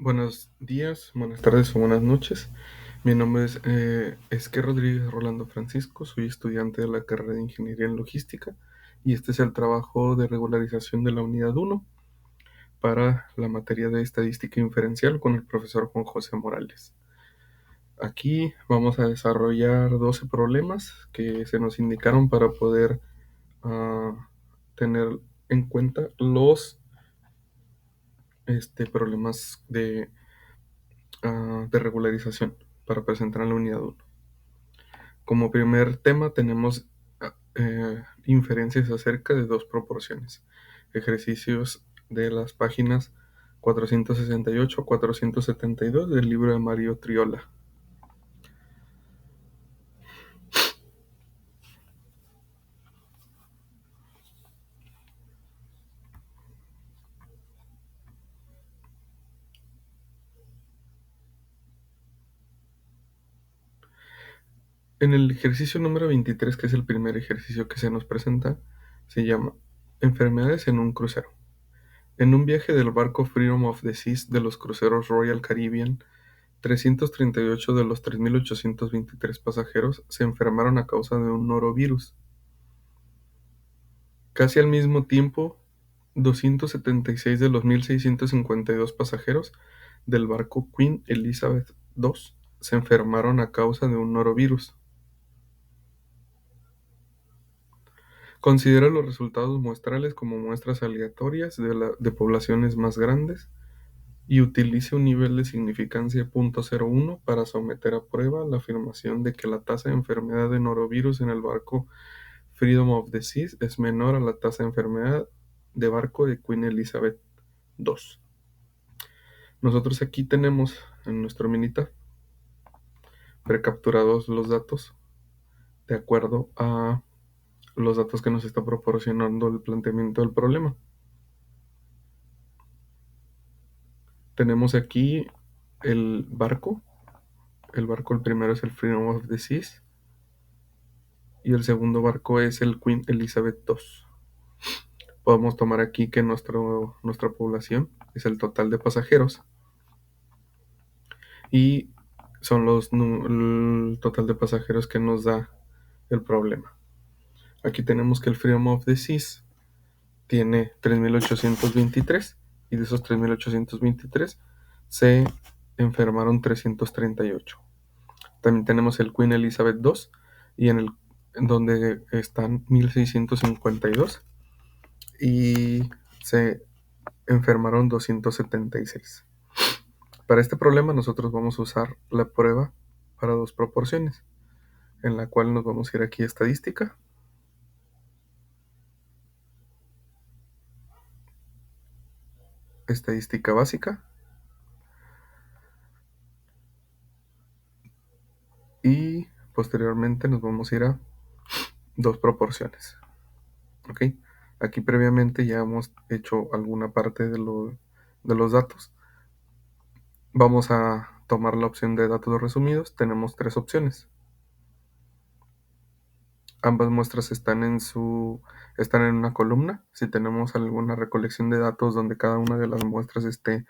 Buenos días, buenas tardes o buenas noches. Mi nombre es Esquer Rodríguez Rolando Francisco. Soy estudiante de la carrera de Ingeniería en Logística y este es el trabajo de regularización de la unidad 1 para la materia de Estadística Inferencial con el profesor Juan José Morales. Aquí vamos a desarrollar 12 problemas que se nos indicaron para poder tener en cuenta los problemas de regularización para presentar en la unidad 1. Como primer tema tenemos inferencias acerca de dos proporciones. Ejercicios de las páginas 468 a 472 del libro de Mario Triola. En el ejercicio número 23, que es el primer ejercicio que se nos presenta, se llama Enfermedades en un crucero. En un viaje del barco Freedom of the Seas de los cruceros Royal Caribbean, 338 de los 3.823 pasajeros se enfermaron a causa de un norovirus. Casi al mismo tiempo, 276 de los 1.652 pasajeros del barco Queen Elizabeth II se enfermaron a causa de un norovirus. Considera los resultados muestrales como muestras aleatorias de poblaciones más grandes y utilice un nivel de significancia .01 para someter a prueba la afirmación de que la tasa de enfermedad de norovirus en el barco Freedom of the Seas es menor a la tasa de enfermedad de barco de Queen Elizabeth II. Nosotros aquí tenemos en nuestro minitab precapturados los datos de acuerdo a los datos que nos está proporcionando el planteamiento del problema. Tenemos aquí el barco. El primero es el Freedom of the Seas y el segundo barco es el Queen Elizabeth II. Podemos tomar aquí que nuestra población es el total de pasajeros y son el total de pasajeros que nos da el problema. Aquí tenemos que el Freedom of the Seas tiene 3.823 y de esos 3.823 se enfermaron 338. También tenemos el Queen Elizabeth II y en donde están 1.652 y se enfermaron 276. Para este problema nosotros vamos a usar la prueba para dos proporciones, en la cual nos vamos a ir aquí a estadística, estadística básica, y posteriormente nos vamos a ir a dos proporciones. ¿Ok? Aquí previamente ya hemos hecho alguna parte de los datos. Vamos a tomar la opción de datos resumidos. Tenemos tres opciones. Ambas muestras están en una columna. Si tenemos alguna recolección de datos donde cada una de las muestras esté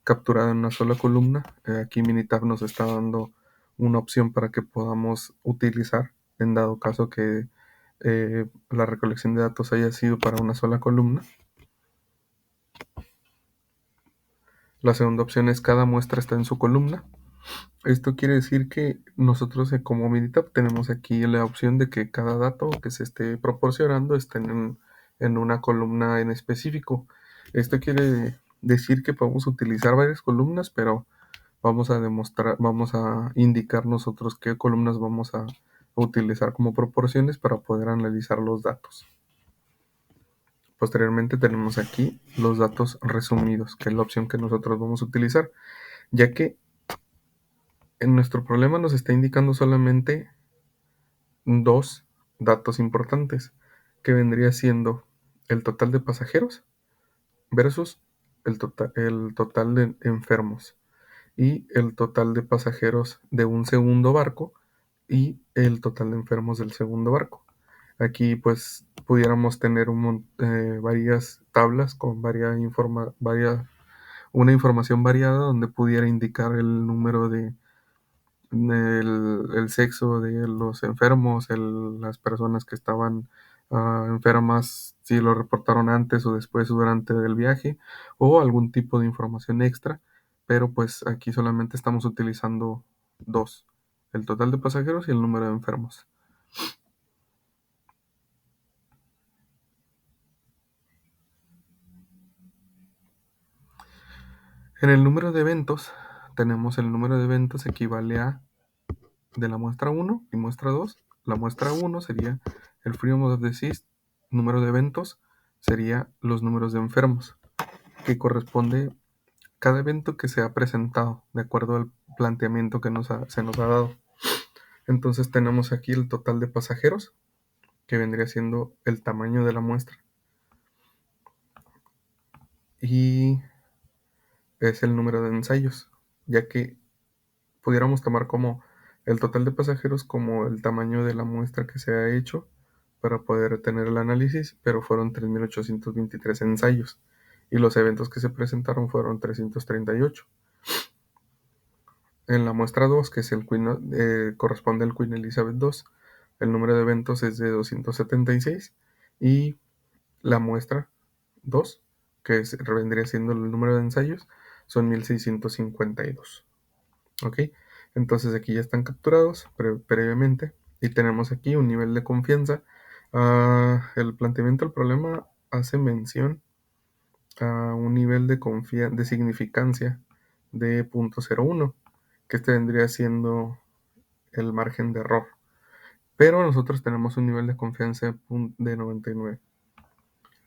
capturada en una sola columna, aquí Minitab nos está dando una opción para que podamos utilizar en dado caso que la recolección de datos haya sido para una sola columna. La segunda opción es cada muestra está en su columna. Esto quiere decir que nosotros como Minitab tenemos aquí la opción de que cada dato que se esté proporcionando esté en una columna en específico. Esto quiere decir que podemos utilizar varias columnas, pero vamos a indicar nosotros qué columnas vamos a utilizar como proporciones para poder analizar los datos. Posteriormente tenemos aquí los datos resumidos, que es la opción que nosotros vamos a utilizar, ya que en nuestro problema nos está indicando solamente dos datos importantes, que vendría siendo el total de pasajeros versus el total de enfermos y el total de pasajeros de un segundo barco y el total de enfermos del segundo barco. Aquí pues pudiéramos tener varias tablas con varias una información variada donde pudiera indicar el número de el sexo de los enfermos, las personas que estaban enfermas, si lo reportaron antes o después durante el viaje, o algún tipo de información extra, pero pues aquí solamente estamos utilizando dos, el total de pasajeros y el número de enfermos. En el número de eventos, tenemos el número de eventos equivale a de la muestra 1 y muestra 2. La muestra 1 sería el Freedom of Disease, número de eventos sería los números de enfermos, que corresponde cada evento que se ha presentado de acuerdo al planteamiento que se nos ha dado. Entonces tenemos aquí el total de pasajeros, que vendría siendo el tamaño de la muestra, y es el número de ensayos, ya que pudiéramos tomar como el total de pasajeros como el tamaño de la muestra que se ha hecho para poder tener el análisis, pero fueron 3.823 ensayos y los eventos que se presentaron fueron 338. En la muestra 2, que es corresponde al Queen Elizabeth II, el número de eventos es de 276 y la muestra 2, vendría siendo el número de ensayos, son 1.652. ¿Ok? Entonces aquí ya están capturados previamente y tenemos aquí un nivel de confianza. El planteamiento del problema hace mención a un nivel de significancia de 0.01, que este vendría siendo el margen de error. Pero nosotros tenemos un nivel de confianza de 99,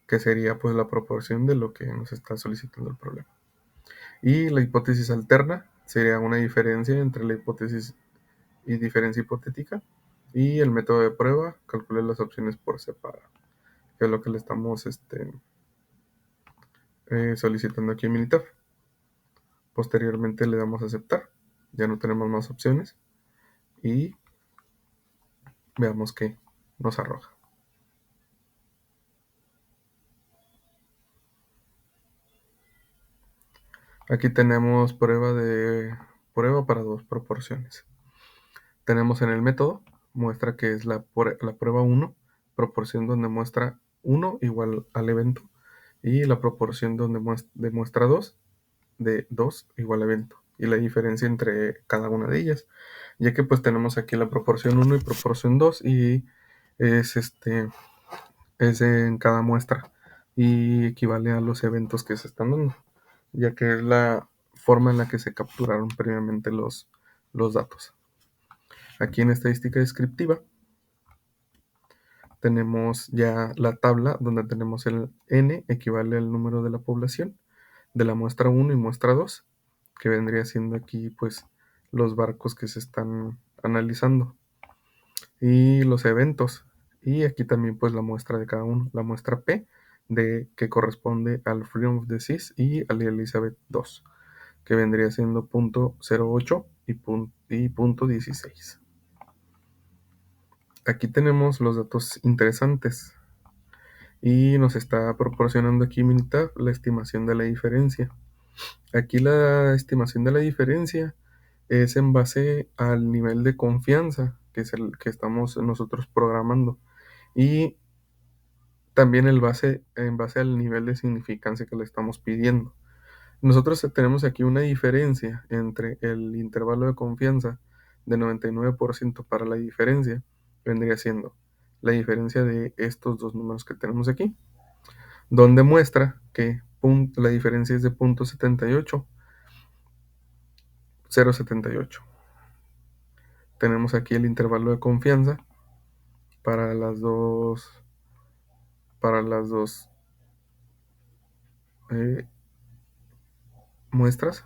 que sería pues la proporción de lo que nos está solicitando el problema. Y la hipótesis alterna sería una diferencia entre la hipótesis y diferencia hipotética, y el método de prueba, calcular las opciones por separado, que es lo que le estamos solicitando aquí en Minitab. Posteriormente le damos a aceptar, ya no tenemos más opciones y veamos qué nos arroja. Aquí tenemos prueba para dos proporciones. Tenemos en el método, muestra que es la prueba 1, proporción donde muestra 1 igual al evento, y la proporción donde muestra 2 de 2 igual a evento, y la diferencia entre cada una de ellas, ya que pues tenemos aquí la proporción 1 y proporción 2 y es es en cada muestra y equivale a los eventos que se están dando, ya que es la forma en la que se capturaron previamente los datos. Aquí en estadística descriptiva tenemos ya la tabla donde tenemos el n equivale al número de la población de la muestra 1 y muestra 2, que vendría siendo aquí pues los barcos que se están analizando y los eventos, y aquí también pues la muestra de cada uno, la muestra P que corresponde al Freedom of the Seas y al Elizabeth II, que vendría siendo .08 y punto 16. Aquí tenemos los datos interesantes y nos está proporcionando aquí Minitab la estimación de la diferencia. Aquí la estimación de la diferencia es en base al nivel de confianza que es el que estamos nosotros programando, y también en base al nivel de significancia que le estamos pidiendo. Nosotros tenemos aquí una diferencia entre el intervalo de confianza de 99% para la diferencia, vendría siendo la diferencia de estos dos números que tenemos aquí, donde muestra que la diferencia es de 0.78. Tenemos aquí el intervalo de confianza para las dos eh, muestras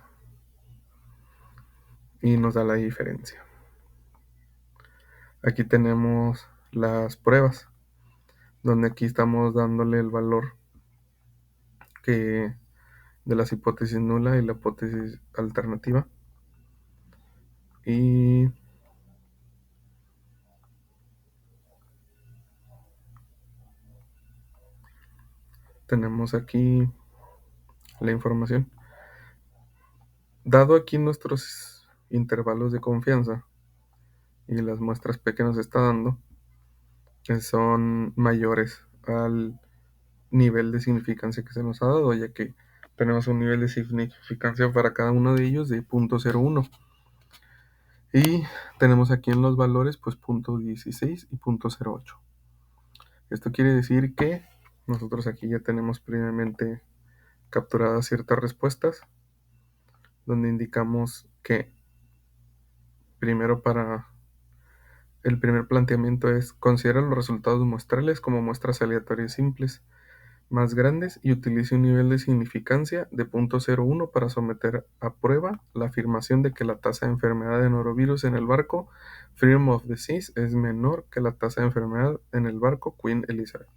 y nos da la diferencia. Aquí tenemos las pruebas, donde aquí estamos dándole el valor que de las hipótesis nula y la hipótesis alternativa, y tenemos aquí la información. Dado aquí nuestros intervalos de confianza y las muestras P que nos está dando, que son mayores al nivel de significancia que se nos ha dado, ya que tenemos un nivel de significancia para cada uno de ellos de 0.01. Y tenemos aquí en los valores pues 0.16 y 0.08. Esto quiere decir que nosotros aquí ya tenemos previamente capturadas ciertas respuestas, donde indicamos que primero para el primer planteamiento es considera los resultados muestrales como muestras aleatorias simples más grandes y utilice un nivel de significancia de 0.01 para someter a prueba la afirmación de que la tasa de enfermedad de norovirus en el barco Freedom of the Seas es menor que la tasa de enfermedad en el barco Queen Elizabeth.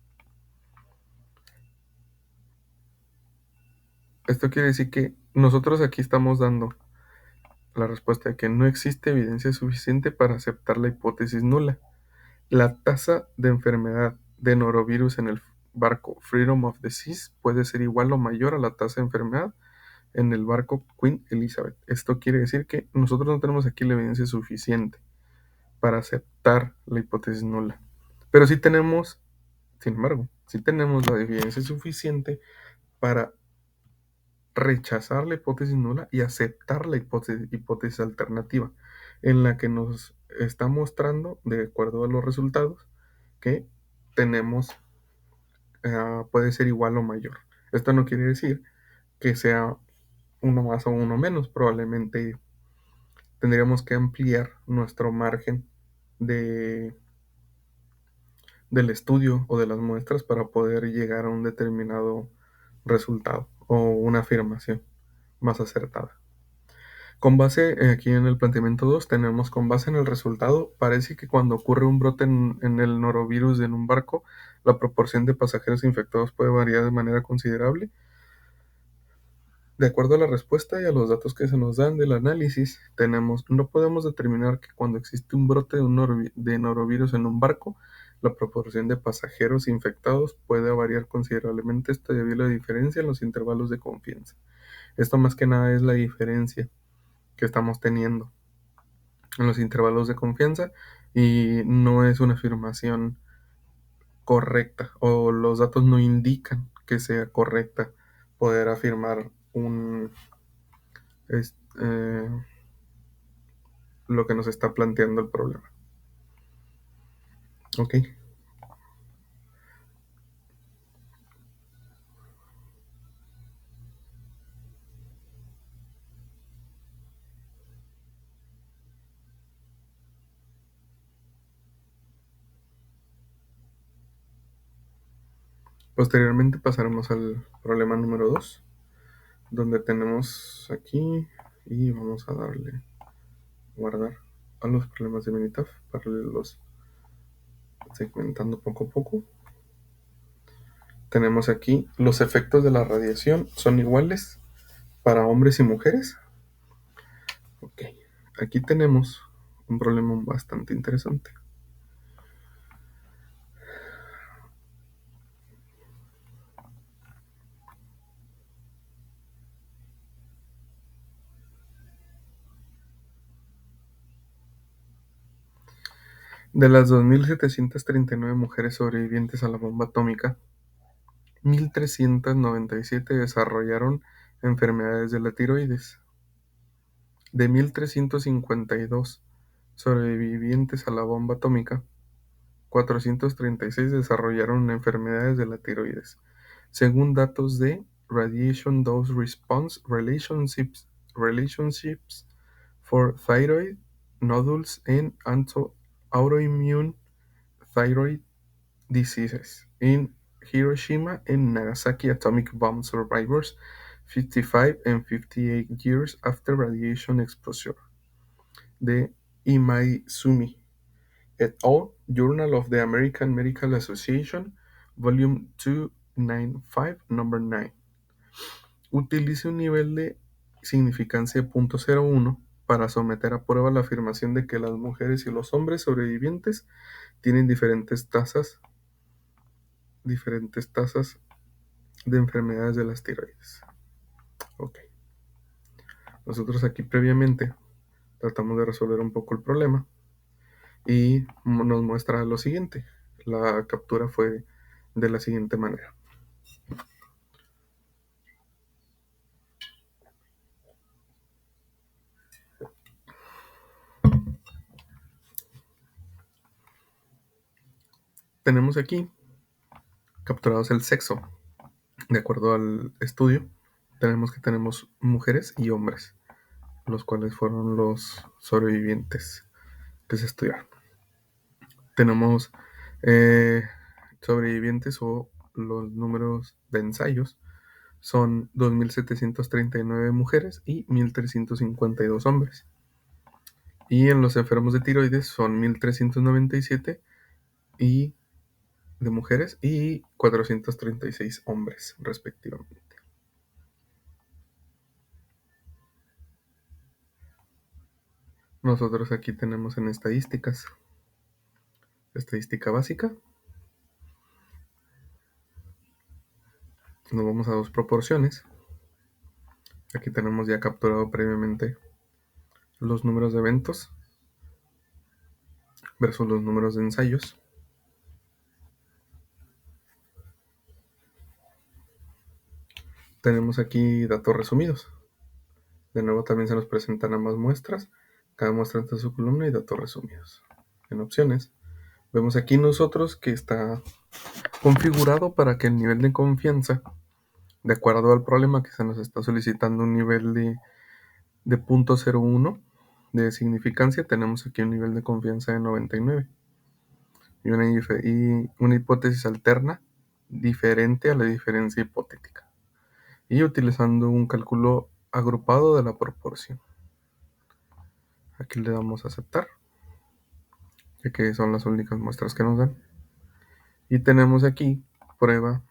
Esto quiere decir que nosotros aquí estamos dando la respuesta de que no existe evidencia suficiente para aceptar la hipótesis nula. La tasa de enfermedad de norovirus en el barco Freedom of the Seas puede ser igual o mayor a la tasa de enfermedad en el barco Queen Elizabeth. Esto quiere decir que nosotros no tenemos aquí la evidencia suficiente para aceptar la hipótesis nula. Pero sí tenemos, sin embargo, sí tenemos la evidencia suficiente para rechazar la hipótesis nula y aceptar la hipótesis alternativa, en la que nos está mostrando, de acuerdo a los resultados, que tenemos, puede ser igual o mayor. Esto no quiere decir que sea uno más o uno menos, probablemente tendríamos que ampliar nuestro margen de, del estudio o de las muestras para poder llegar a un determinado resultado o una afirmación más acertada. Con base aquí en el planteamiento 2 tenemos con base en el resultado, parece que cuando ocurre un brote en el norovirus en un barco, la proporción de pasajeros infectados puede variar de manera considerable. De acuerdo a la respuesta y a los datos que se nos dan del análisis, no podemos determinar que cuando existe un brote de norovirus en un barco, la proporción de pasajeros infectados puede variar considerablemente. Esto debido a la diferencia en los intervalos de confianza. Esto más que nada es la diferencia que estamos teniendo en los intervalos de confianza y no es una afirmación correcta o los datos no indican que sea correcta poder afirmar es, eh, lo que nos está planteando el problema. Ok. Posteriormente pasaremos al problema número 2, donde tenemos aquí y vamos a darle guardar a los problemas de Minitaf para irlos segmentando poco a poco. Tenemos aquí los efectos de la radiación son iguales para hombres y mujeres. Ok, aquí tenemos un problema bastante interesante. De las 2.739 mujeres sobrevivientes a la bomba atómica, 1.397 desarrollaron enfermedades de la tiroides. De 1.352 sobrevivientes a la bomba atómica, 436 desarrollaron enfermedades de la tiroides, según datos de Radiation Dose Response Relationships for Thyroid Nodules and Autoimmune Thyroid Diseases in Hiroshima and Nagasaki Atomic Bomb Survivors 55 and 58 years after radiation exposure, de Imaizumi et al., Journal of the American Medical Association, Volume 295, Number 9. Utilice un nivel de significancia de 0.01 para someter a prueba la afirmación de que las mujeres y los hombres sobrevivientes tienen diferentes tasas de enfermedades de las tiroides. Ok. Nosotros aquí previamente tratamos de resolver un poco el problema y nos muestra lo siguiente. La captura fue de la siguiente manera. Tenemos aquí capturados el sexo. De acuerdo al estudio, tenemos mujeres y hombres, los cuales fueron los sobrevivientes que se estudiaron. Tenemos sobrevivientes o los números de ensayos son 2.739 mujeres y 1.352 hombres. Y en los enfermos de tiroides son 1.397 y de mujeres y 436 hombres respectivamente. Nosotros aquí tenemos en estadísticas, estadística básica. Nos vamos a dos proporciones. Aquí tenemos ya capturado previamente los números de eventos versus los números de ensayos. Tenemos aquí datos resumidos. De nuevo también se nos presentan ambas muestras. Cada muestra en su columna y datos resumidos. En opciones, vemos aquí nosotros que está configurado para que el nivel de confianza, de acuerdo al problema que se nos está solicitando un nivel de 0.01 de significancia, tenemos aquí un nivel de confianza de 99 y una hipótesis alterna diferente a la diferencia hipotética y utilizando un cálculo agrupado de la proporción. Aquí le damos a aceptar, ya que son las únicas muestras que nos dan. Y tenemos aquí prueba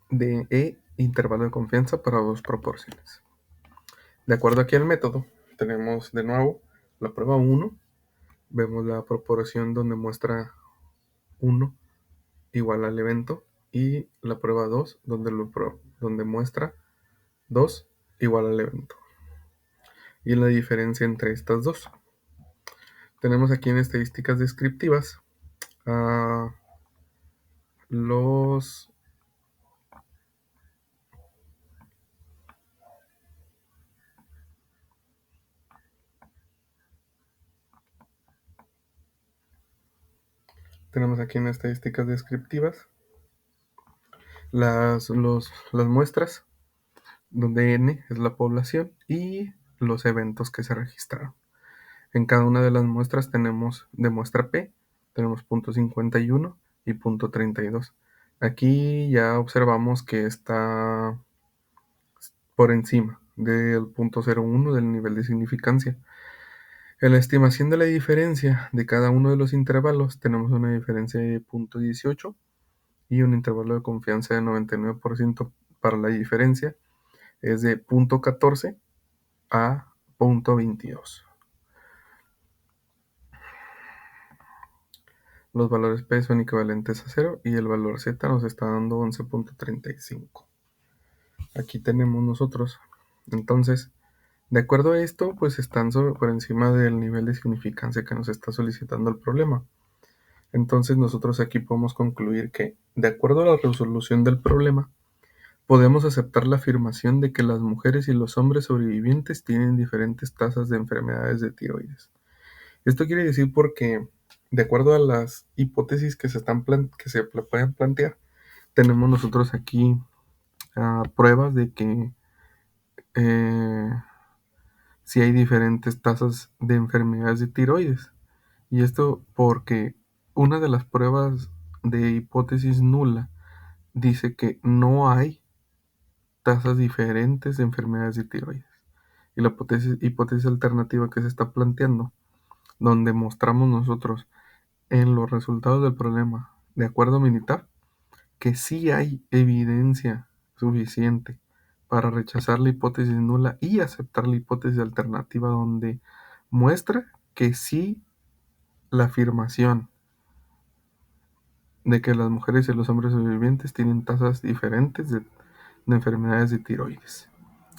de intervalo de confianza para dos proporciones. De acuerdo aquí al método, tenemos de nuevo la prueba 1. Vemos la proporción donde muestra 1 igual al evento y la prueba 2 donde muestra 2 igual al evento. Y la diferencia entre estas dos. Tenemos aquí en estadísticas descriptivas los tenemos aquí en estadísticas descriptivas las muestras donde n es la población y los eventos que se registraron. En cada una de las muestras tenemos de muestra P, tenemos .51 y .32. Aquí ya observamos que está por encima del .01 del nivel de significancia. En la estimación de la diferencia de cada uno de los intervalos tenemos una diferencia de .18 y un intervalo de confianza de 99% para la diferencia es de .14 a .22. Los valores P son equivalentes a 0 y el valor Z nos está dando 11.35. Aquí tenemos nosotros. Entonces, de acuerdo a esto, pues están por encima del nivel de significancia que nos está solicitando el problema. Entonces nosotros aquí podemos concluir que, de acuerdo a la resolución del problema, podemos aceptar la afirmación de que las mujeres y los hombres sobrevivientes tienen diferentes tasas de enfermedades de tiroides. Esto quiere decir porque, de acuerdo a las hipótesis que se pueden plantear, tenemos nosotros aquí pruebas de que si hay diferentes tasas de enfermedades de tiroides. Y esto porque una de las pruebas de hipótesis nula dice que no hay tasas diferentes de enfermedades de tiroides. Y la hipótesis alternativa que se está planteando, donde mostramos nosotros en los resultados del problema, de acuerdo militar, que sí hay evidencia suficiente para rechazar la hipótesis nula y aceptar la hipótesis alternativa, donde muestra que sí la afirmación de que las mujeres y los hombres sobrevivientes tienen tasas diferentes de enfermedades de tiroides.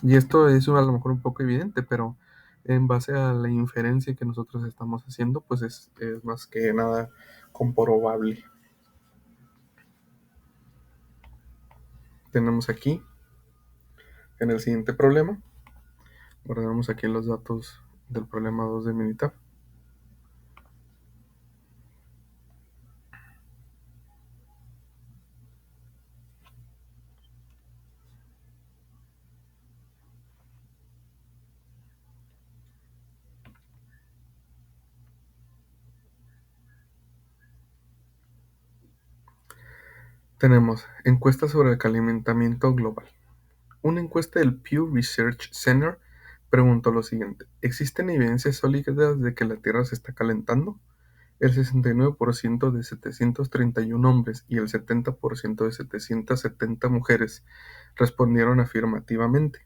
Y esto es a lo mejor un poco evidente, pero en base a la inferencia que nosotros estamos haciendo, pues es más que nada comprobable. Tenemos aquí, en el siguiente problema, guardamos aquí los datos del problema 2 de Minitab. Tenemos encuesta sobre el calentamiento global. Una encuesta del Pew Research Center preguntó lo siguiente: ¿existen evidencias sólidas de que la Tierra se está calentando? El 69% de 731 hombres y el 70% de 770 mujeres respondieron afirmativamente.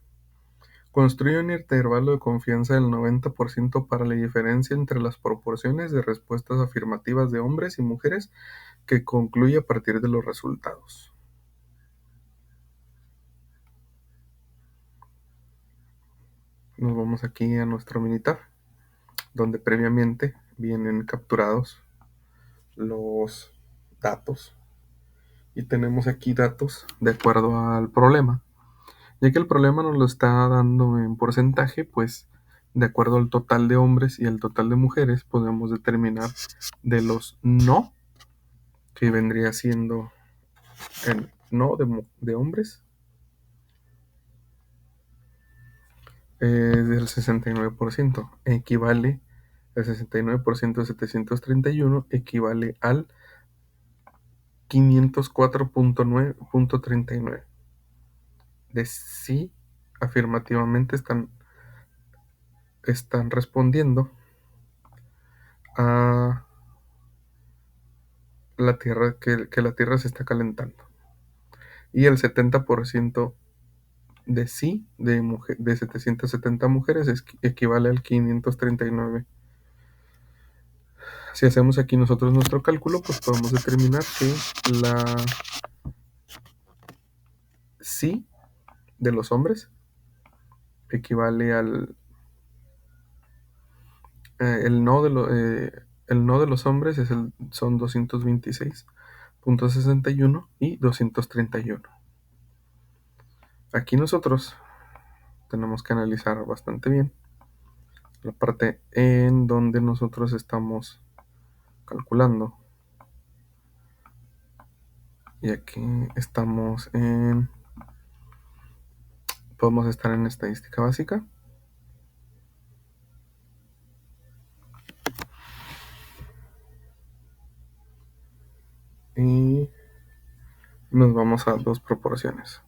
Construye un intervalo de confianza del 90% para la diferencia entre las proporciones de respuestas afirmativas de hombres y mujeres que concluye a partir de los resultados. Nos vamos aquí a nuestro Minitab, donde previamente vienen capturados los datos. Y tenemos aquí datos de acuerdo al problema. Ya que el problema nos lo está dando en porcentaje, pues de acuerdo al total de hombres y el total de mujeres, podemos determinar de los no, que vendría siendo el no de hombres, es del 69%. Equivale, el 69% de 731 equivale al 504.9.39. De sí, afirmativamente están respondiendo a la Tierra, que la Tierra se está calentando. Y el 70% de sí, de 770 mujeres, equivale al 539. Si hacemos aquí nosotros nuestro cálculo, pues podemos determinar que la sí de los hombres equivale al el no de los hombres son 226.61 y 231. Aquí nosotros tenemos que analizar bastante bien la parte en donde nosotros estamos calculando. Y aquí podemos estar en estadística básica. Y nos vamos a dos proporciones.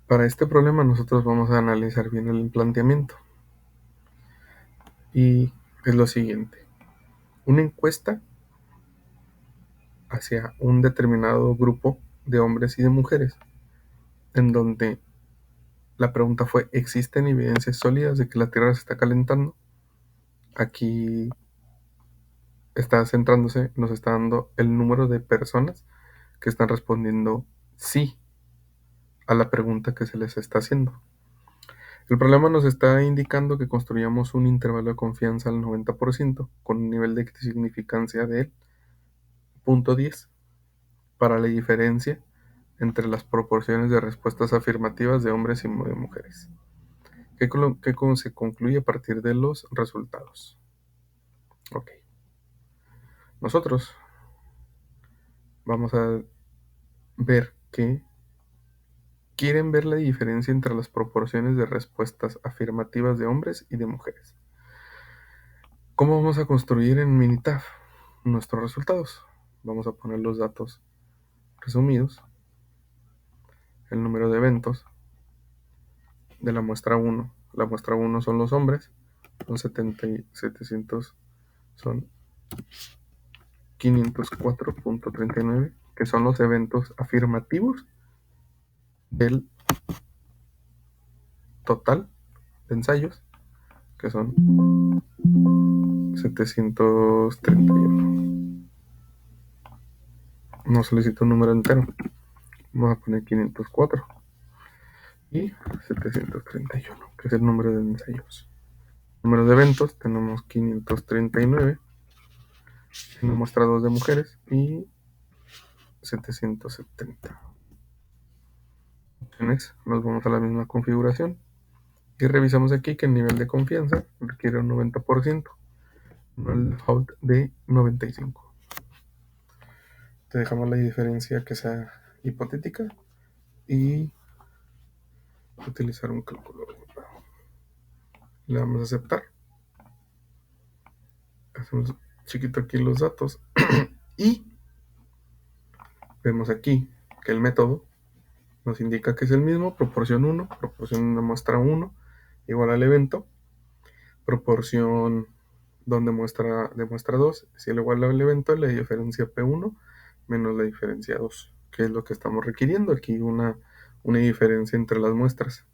Para este problema nosotros vamos a analizar bien el planteamiento. Y es lo siguiente: una encuesta hacia un determinado grupo de hombres y de mujeres, en donde la pregunta fue: ¿existen evidencias sólidas de que la Tierra se está calentando? Aquí está centrándose, nos está dando el número de personas que están respondiendo sí a la pregunta que se les está haciendo. El problema nos está indicando que construyamos un intervalo de confianza al 90% con un nivel de significancia de 0.10 para la diferencia entre las proporciones de respuestas afirmativas de hombres y de mujeres, que se concluye a partir de los resultados. Ok. Nosotros vamos a ver que quieren ver la diferencia entre las proporciones de respuestas afirmativas de hombres y de mujeres. ¿Cómo vamos a construir en Minitab nuestros resultados? Vamos a poner los datos resumidos, el número de eventos de la muestra 1. La muestra 1 son los hombres, son 700, son 504.39, que son los eventos afirmativos del total de ensayos, que son 731. No solicito un número entero, vamos a poner 504 y 731, que es el número de ensayos. Número de eventos, tenemos 539 en la muestra 2 de mujeres y 770. Opciones, nos vamos a la misma configuración y revisamos aquí que el nivel de confianza requiere un 90%, no el default de 95%. Te dejamos la diferencia que sea hipotética y utilizar un cálculo. Le damos a aceptar. Hacemos chiquito aquí los datos y vemos aquí que el método nos indica que es el mismo, proporción 1, proporción de muestra 1 igual al evento, proporción donde muestra de muestra 2 es igual al evento, la diferencia P1 menos la diferencia 2, que es lo que estamos requiriendo aquí, una diferencia entre las muestras.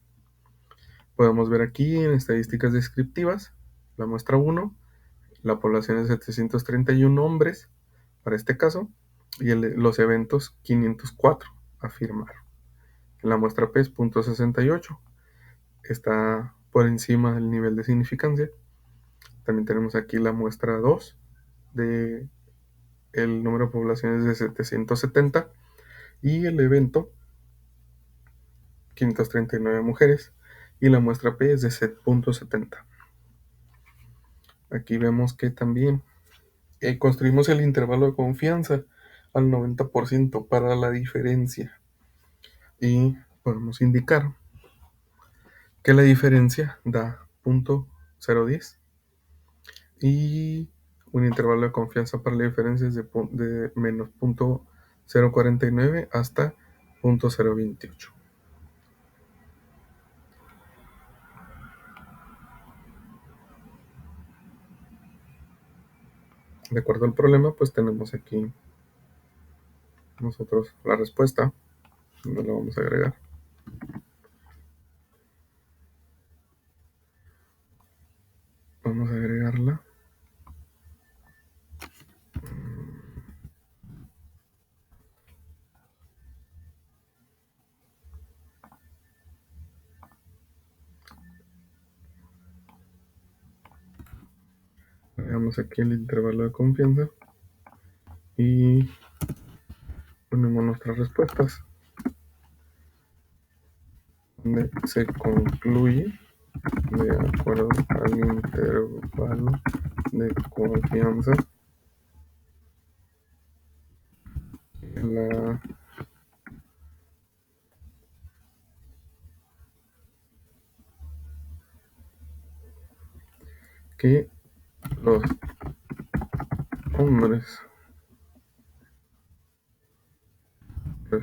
Podemos ver aquí en estadísticas descriptivas, la muestra 1, la población es 731 hombres, para este caso, y los eventos 504, afirmar. La muestra P es 0.68, está por encima del nivel de significancia. También tenemos aquí la muestra 2, de el número de poblaciones de 770, y el evento 539 mujeres, y la muestra P es de 7.70. Aquí vemos que también construimos el intervalo de confianza al 90% para la diferencia, y podemos indicar que la diferencia da 0.010 y un intervalo de confianza para la diferencia es de menos 0.049 hasta 0.028. De acuerdo al problema, pues tenemos aquí nosotros la respuesta, donde la vamos a agregar. Vamos a agregarla. Agregamos aquí el intervalo de confianza y ponemos nuestras respuestas, donde se concluye de acuerdo al intervalo de confianza la que los hombres de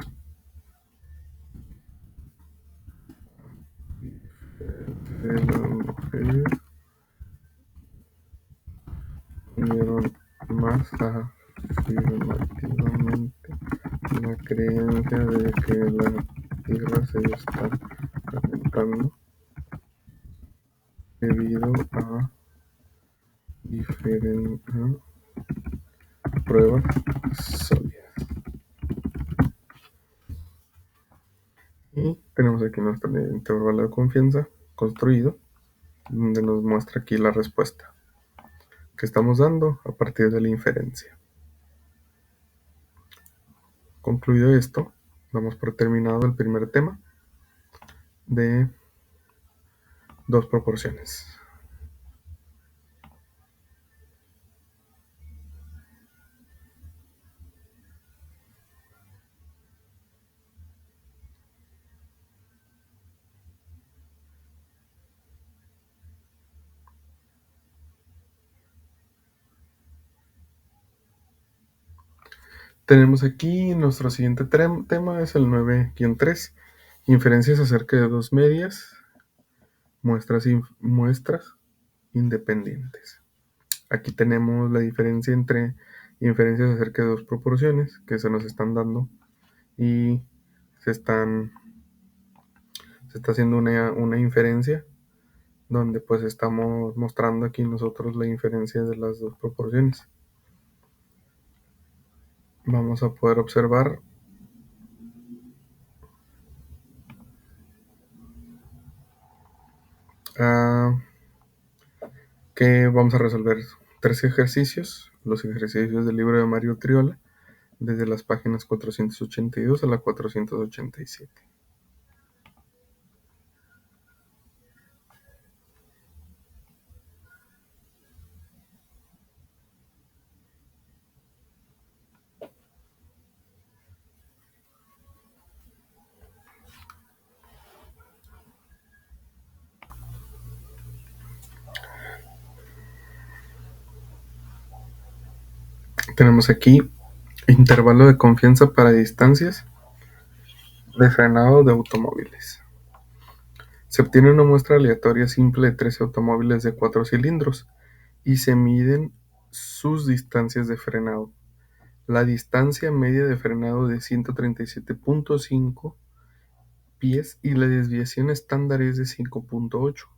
las mujeres unieron más afirmativamente la creencia de que la Tierra se está calentando debido a diferentes pruebas sólidas. Y tenemos aquí nuestro intervalo de confianza construido, donde nos muestra aquí la respuesta que estamos dando a partir de la inferencia. Concluido esto, damos por terminado el primer tema de dos proporciones. Tenemos aquí nuestro siguiente tema, es el 9-3, inferencias acerca de dos medias, muestras independientes. Aquí tenemos la diferencia entre inferencias acerca de dos proporciones que se nos están dando y se están se está haciendo una inferencia donde pues estamos mostrando aquí nosotros la inferencia de las dos proporciones. Vamos a poder observar que vamos a resolver 3 ejercicios, los ejercicios del libro de Mario Triola, desde las páginas 482 a la 487. Tenemos aquí intervalo de confianza para distancias de frenado de automóviles. Se obtiene una muestra aleatoria simple de 13 automóviles de 4 cilindros y se miden sus distancias de frenado. La distancia media de frenado de 137.5 pies y la desviación estándar es de 5.8.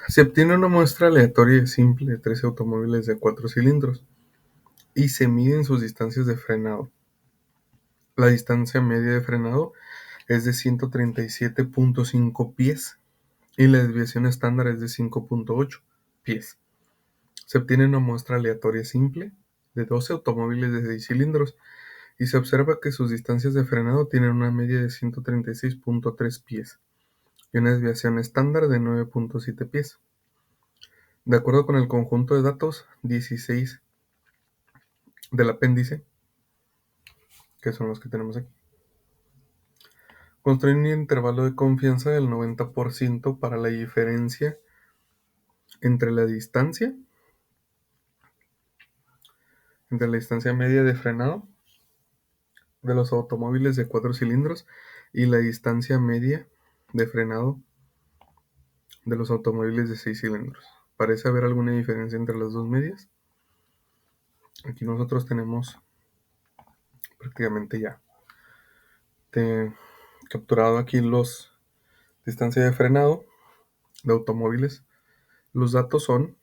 Se obtiene una muestra aleatoria simple de 13 automóviles de 4 cilindros y se miden sus distancias de frenado. La distancia media de frenado es de 137.5 pies y la desviación estándar es de 5.8 pies. Se obtiene una muestra aleatoria simple de 12 automóviles de 6 cilindros y se observa que sus distancias de frenado tienen una media de 136.3 pies y una desviación estándar de 9.7 pies. De acuerdo con el conjunto de datos 16 del apéndice, que son los que tenemos aquí, construir un intervalo de confianza del 90% para la diferencia entre la distancia media de frenado de los automóviles de 4 cilindros y la distancia media de frenado de los automóviles de 6 cilindros. ¿Parece haber alguna diferencia entre las dos medias? Aquí nosotros tenemos prácticamente ya capturado aquí los distancia de frenado de automóviles. Los datos son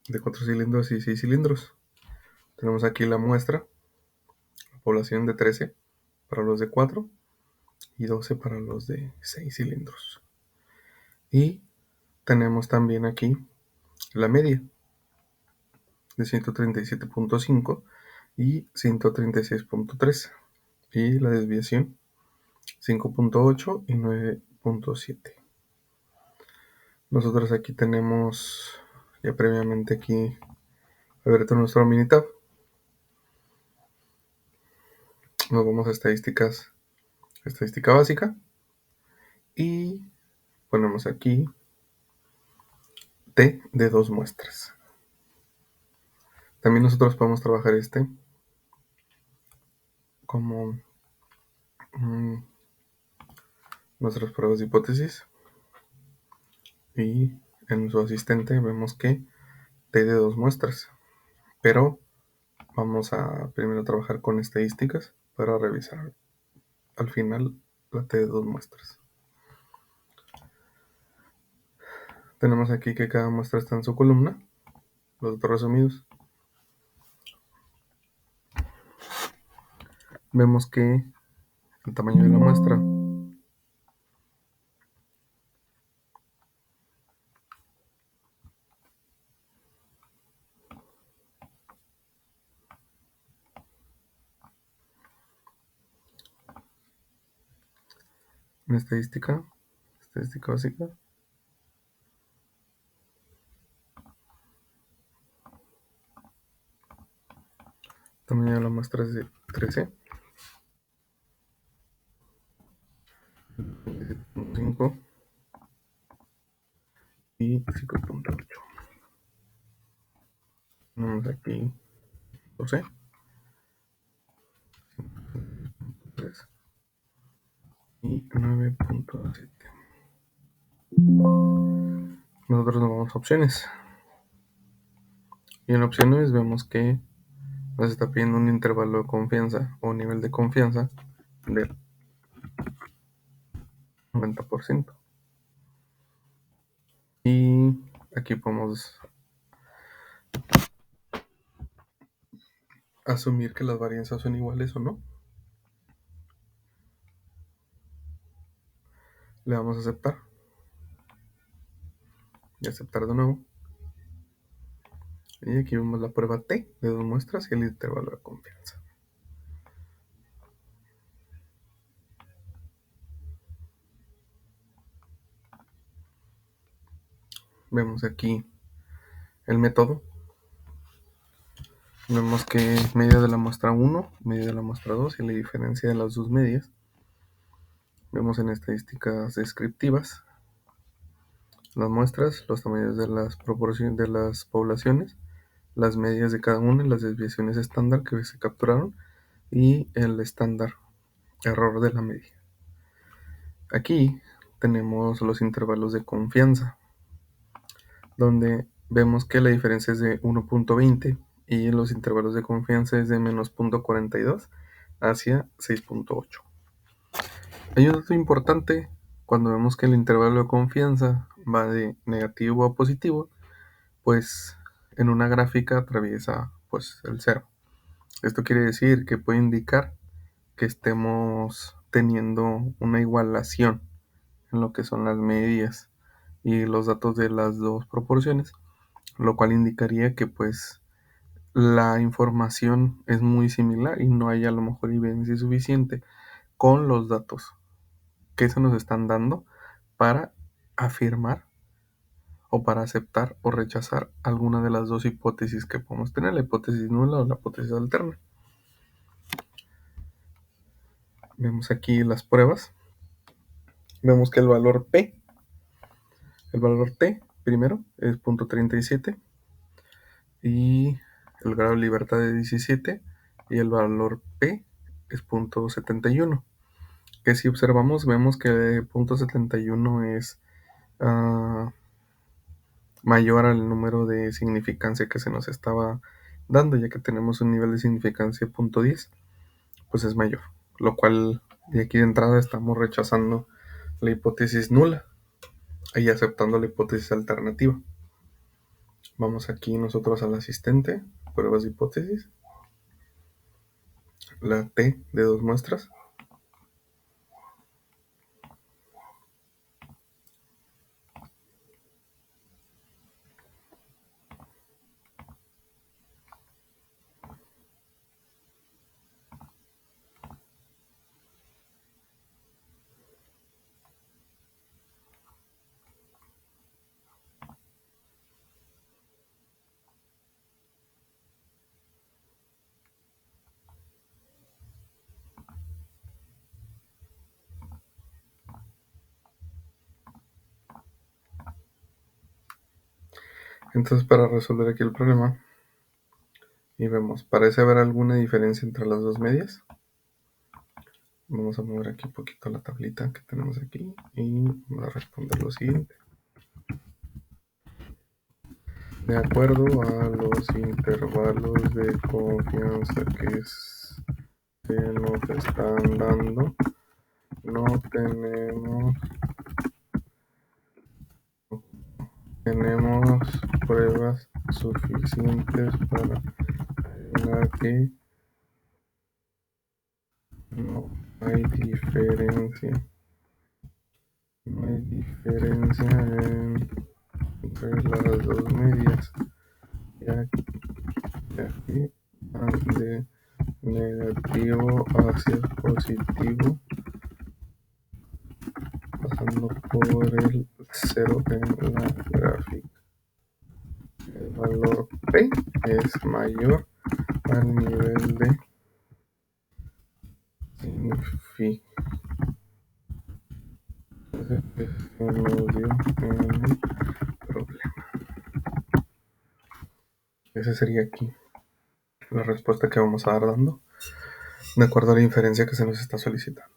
de 4 cilindros y 6 cilindros. Tenemos aquí la muestra, la población de 13 para los de 4 y 12 para los de 6 cilindros. Y tenemos también aquí la media de 137.5 y 136.3 y la desviación 5.8 y 9.7. Nosotros aquí tenemos ya previamente aquí abierto nuestro Minitab. Nos vamos a estadística básica y ponemos aquí T de 2 muestras. También nosotros podemos trabajar como nuestras pruebas de hipótesis y en su asistente vemos que T de 2 muestras, pero vamos a primero trabajar con estadísticas para revisar al final la T de 2 muestras. Tenemos aquí que cada muestra está en su columna, los datos resumidos. Vemos que el tamaño de la muestra en estadística básica, el tamaño de la muestra es de 13, 5 y 5.8. Tenemos aquí 12, 3 y 9.7. Nosotros nos vamos a opciones y en opciones vemos que nos está pidiendo un intervalo de confianza o nivel de confianza del 90%. Y aquí podemos asumir que las varianzas son iguales o no. Le damos a aceptar y aceptar de nuevo. Y aquí vemos la prueba T de 2 muestras y el intervalo de confianza. Vemos aquí el método. Vemos que media de la muestra 1, media de la muestra 2 y la diferencia de las dos medias. Vemos en estadísticas descriptivas las muestras, los tamaños de las proporciones de las poblaciones, las medias de cada una y las desviaciones estándar que se capturaron y el estándar error de la media. Aquí tenemos los intervalos de confianza, donde vemos que la diferencia es de 1.20 y los intervalos de confianza es de menos 0.42 hacia 6.8. Hay un dato importante cuando vemos que el intervalo de confianza va de negativo a positivo, pues en una gráfica atraviesa pues el cero. Esto quiere decir que puede indicar que estemos teniendo una igualación en lo que son las medias y los datos de las dos proporciones, lo cual indicaría que pues la información es muy similar y no hay a lo mejor evidencia suficiente con los datos que se nos están dando para afirmar o para aceptar o rechazar alguna de las dos hipótesis que podemos tener, la hipótesis nula o la hipótesis alterna. Vemos aquí las pruebas. Vemos que el valor T primero es 0.37 y el grado de libertad es 17 y el valor P es 0.71. Que si observamos vemos que 0.71 es mayor al número de significancia que se nos estaba dando, ya que tenemos un nivel de significancia 0.10, pues es mayor, lo cual de aquí de entrada estamos rechazando la hipótesis nula y aceptando la hipótesis alternativa. Vamos aquí nosotros al asistente, pruebas de hipótesis, la T de 2 muestras. Entonces para resolver aquí el problema, y vemos, parece haber alguna diferencia entre las dos medias. Vamos a mover aquí un poquito la tablita que tenemos aquí y vamos a responder lo siguiente. De acuerdo a los intervalos de confianza que se nos están dando, no tenemos pruebas suficientes para afirmar que no hay diferencia entre las dos medias, ya que van de negativo hacia positivo, pasando por el cero en la gráfica. El valor P es mayor al nivel de significancia que se nos dio en el problema. Esa sería aquí la respuesta que vamos a dar dando de acuerdo a la inferencia que se nos está solicitando.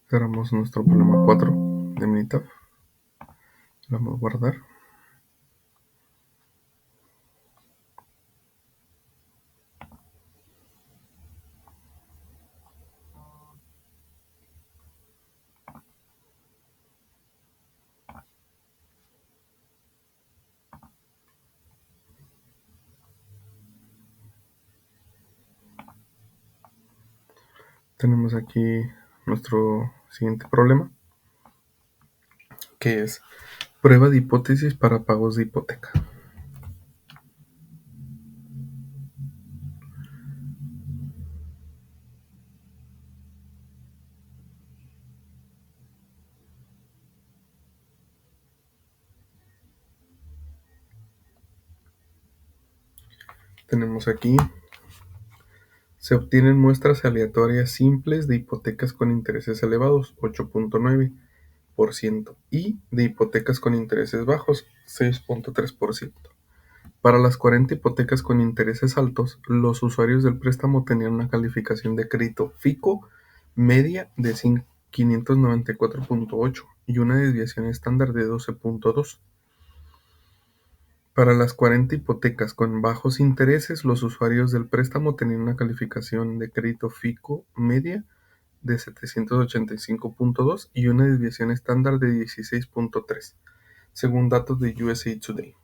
Cerramos nuestro problema 4 de Minitab. Lo vamos a guardar. Tenemos aquí nuestro siguiente problema, que es prueba de hipótesis para pagos de hipoteca. Tenemos aquí, se obtienen muestras aleatorias simples de hipotecas con intereses elevados, 8.9%, y de hipotecas con intereses bajos, 6.3%. Para las 40 hipotecas con intereses altos, los usuarios del préstamo tenían una calificación de crédito FICO media de 594.8 y una desviación estándar de 12.2. Para las 40 hipotecas con bajos intereses, los usuarios del préstamo tenían una calificación de crédito FICO media de 785.2 y una desviación estándar de 16.3, según datos de USA Today.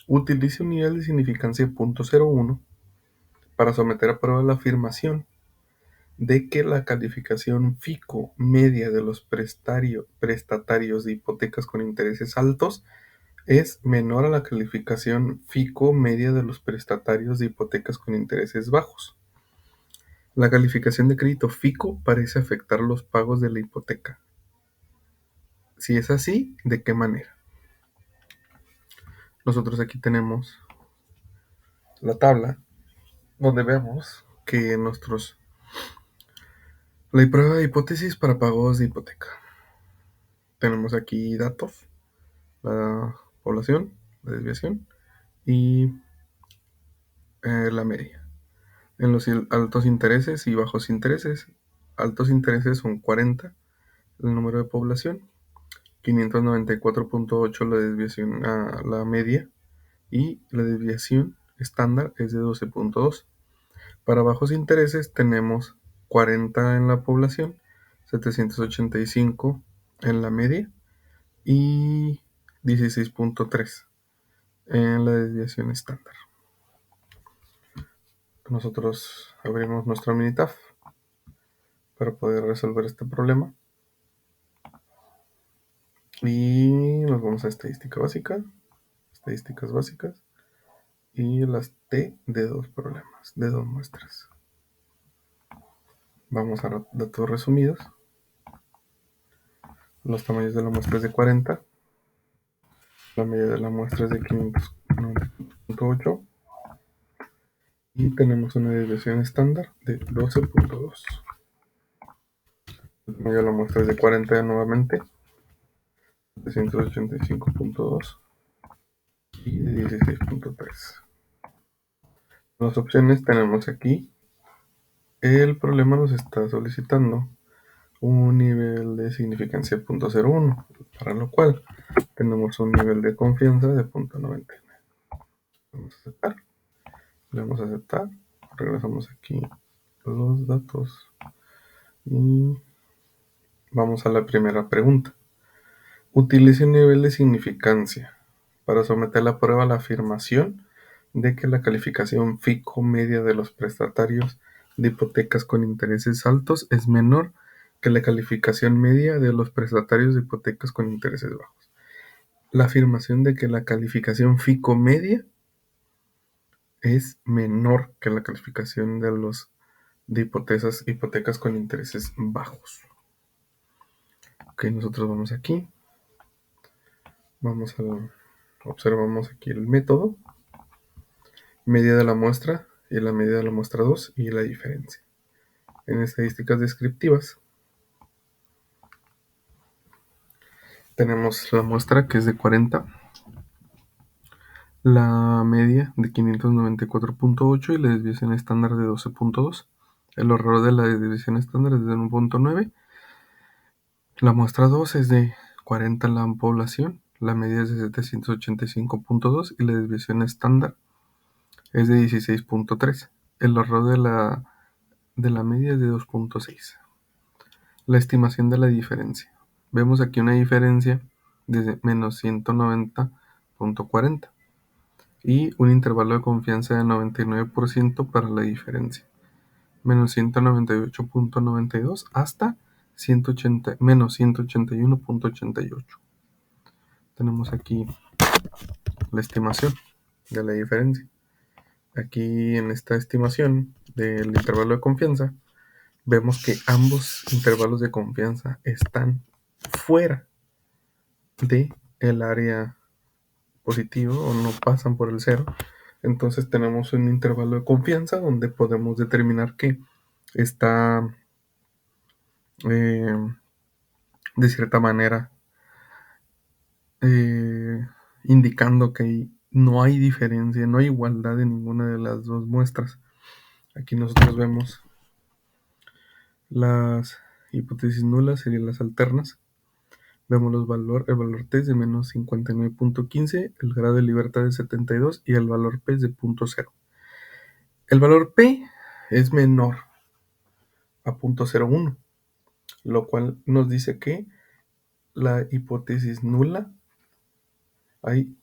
Utilice un nivel de significancia de 0.01 para someter a prueba la afirmación de que la calificación FICO media de los prestatarios de hipotecas con intereses altos es menor a la calificación FICO media de los prestatarios de hipotecas con intereses bajos. La calificación de crédito FICO parece afectar los pagos de la hipoteca. Si es así, ¿de qué manera? Nosotros aquí tenemos la tabla donde vemos que la prueba de hipótesis para pagos de hipoteca. Tenemos aquí datos, la población, la desviación y la media. En los altos intereses y bajos intereses, altos intereses son 40 el número de población, 594.8 la desviación a la media y la desviación estándar es de 12.2. Para bajos intereses tenemos 40 en la población, 785 en la media y 16.3 en la desviación estándar. Nosotros abrimos nuestra Minitab para poder resolver este problema y nos vamos a estadísticas básicas y las T de dos problemas, de dos muestras. Vamos a datos resumidos. Los tamaños de la muestra es de 40, la media de la muestra es de 590.8 y tenemos una desviación estándar de 12.2. El tamaño de la muestra es de 40 nuevamente, 785.2 y de 16.3. Las opciones tenemos aquí. El problema nos está solicitando un nivel de significancia de 0.01, para lo cual tenemos un nivel de confianza de 0.99. Vamos a aceptar. Le damos a aceptar. Regresamos aquí los datos y vamos a la primera pregunta. Utilice un nivel de significancia para someter a la prueba la afirmación de que la calificación FICO media de los prestatarios de hipotecas con intereses altos es menor que la calificación media de los prestatarios de hipotecas con intereses bajos. La afirmación de que la calificación FICO media es menor que la calificación de hipotecas con intereses bajos. Ok, nosotros vamos aquí. Observamos aquí el método, media de la muestra y la media de la muestra 2 y la diferencia. En estadísticas descriptivas tenemos la muestra que es de 40, la media de 594.8 y la desviación estándar de 12.2. El error de la desviación estándar es de 1.9 La muestra 2 es de 40 la población, la media es de 785.2 y la desviación estándar es de 16.3. El error de la media es de 2.6. La estimación de la diferencia. Vemos aquí una diferencia de menos 190.40 y un intervalo de confianza de 99% para la diferencia. Menos 198.92 hasta menos 181.88. Tenemos aquí la estimación de la diferencia. Aquí en esta estimación del intervalo de confianza, vemos que ambos intervalos de confianza están fuera de el área positiva o no pasan por el cero. Entonces tenemos un intervalo de confianza donde podemos determinar que está de cierta manera indicando que no hay diferencia, no hay igualdad en ninguna de las dos muestras. Aquí nosotros vemos las hipótesis nulas, serían las alternas. Vemos el valor T es de menos 59.15, el grado de libertad de 72 y el valor P es de 0.0. El valor P es menor a 0.01, lo cual nos dice que la hipótesis nula hay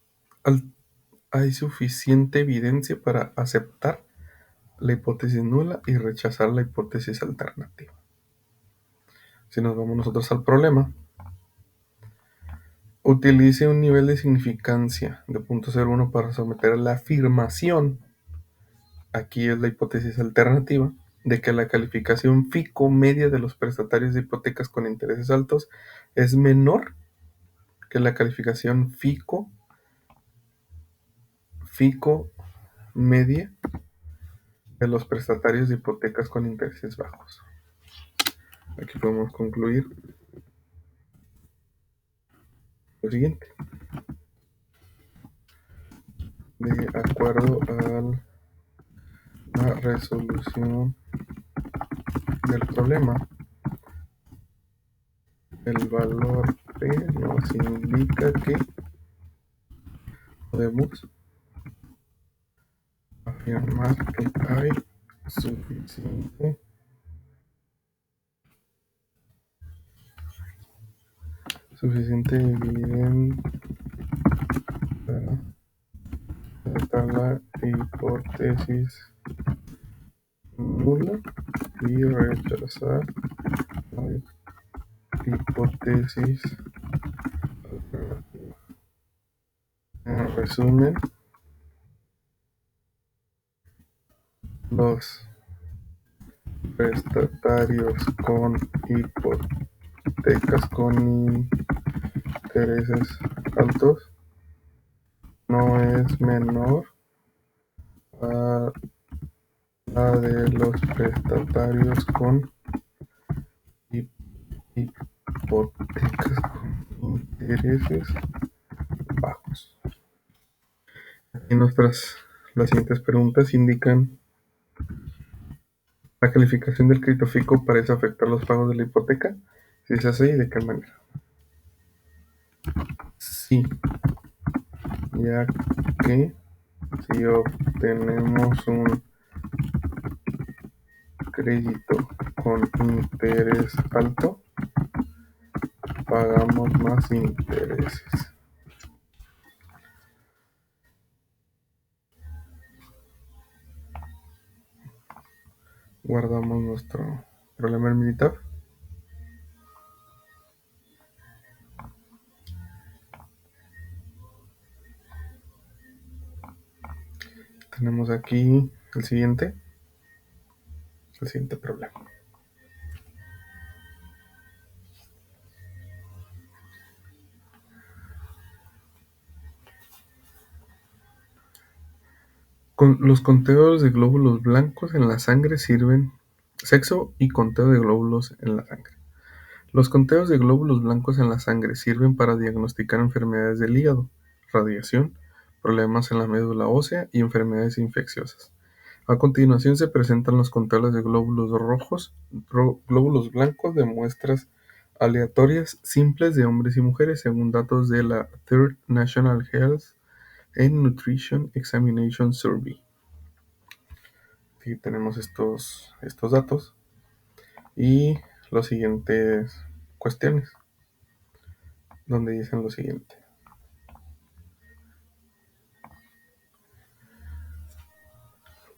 suficiente evidencia para aceptar la hipótesis nula y rechazar la hipótesis alternativa. Si nos vamos nosotros al problema, utilice un nivel de significancia de 0.01 para someter a la afirmación, aquí es la hipótesis alternativa, de que la calificación FICO media de los prestatarios de hipotecas con intereses altos es menor que la calificación FICO media de los prestatarios de hipotecas con intereses bajos. Aquí podemos concluir lo siguiente. De acuerdo a la resolución del problema, el valor P nos indica que podemos afirmar que hay suficiente evidencia para aceptar la hipótesis nula y rechazar la hipótesis alternativa. En resumen, los prestatarios con hipotecas con intereses altos no es menor a la de los prestatarios con hipotecas con intereses bajos. Aquí las siguientes preguntas indican: ¿la calificación del crédito FICO parece afectar los pagos de la hipoteca? Si es así, ¿de qué manera? Sí, ya que si obtenemos un crédito con interés alto, pagamos más intereses. Guardamos nuestro problema militar. Tenemos aquí el siguiente problema. Los conteos de glóbulos blancos en la sangre sirven. Sexo y conteo de glóbulos en la sangre. Los conteos de glóbulos blancos en la sangre sirven para diagnosticar enfermedades del hígado, radiación, problemas en la médula ósea y enfermedades infecciosas. A continuación se presentan los conteos de glóbulos blancos de muestras aleatorias simples de hombres y mujeres según datos de la Third National Health and Nutrition Examination Survey. Aquí tenemos estos datos y las siguientes cuestiones, donde dicen lo siguiente.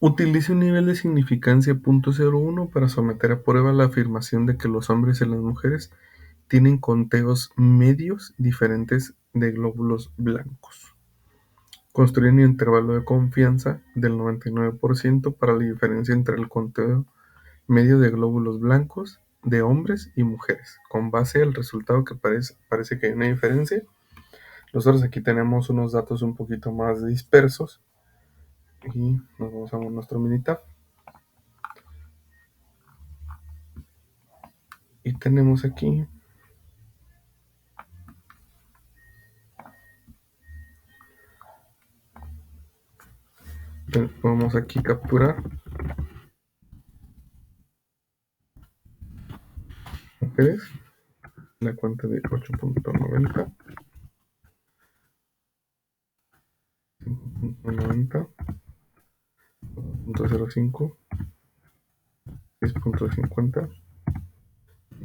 Utilice un nivel de significancia .01 para someter a prueba la afirmación de que los hombres y las mujeres tienen conteos medios diferentes de glóbulos blancos. Construir un intervalo de confianza del 99% para la diferencia entre el conteo medio de glóbulos blancos de hombres y mujeres. Con base al resultado que parece que hay una diferencia. Nosotros aquí tenemos unos datos un poquito más dispersos y nos vamos a nuestro Minitab. Y tenemos aquí podemos aquí capturar mujeres, la cuenta de 8.90, 5.90, 4.05, 6.50,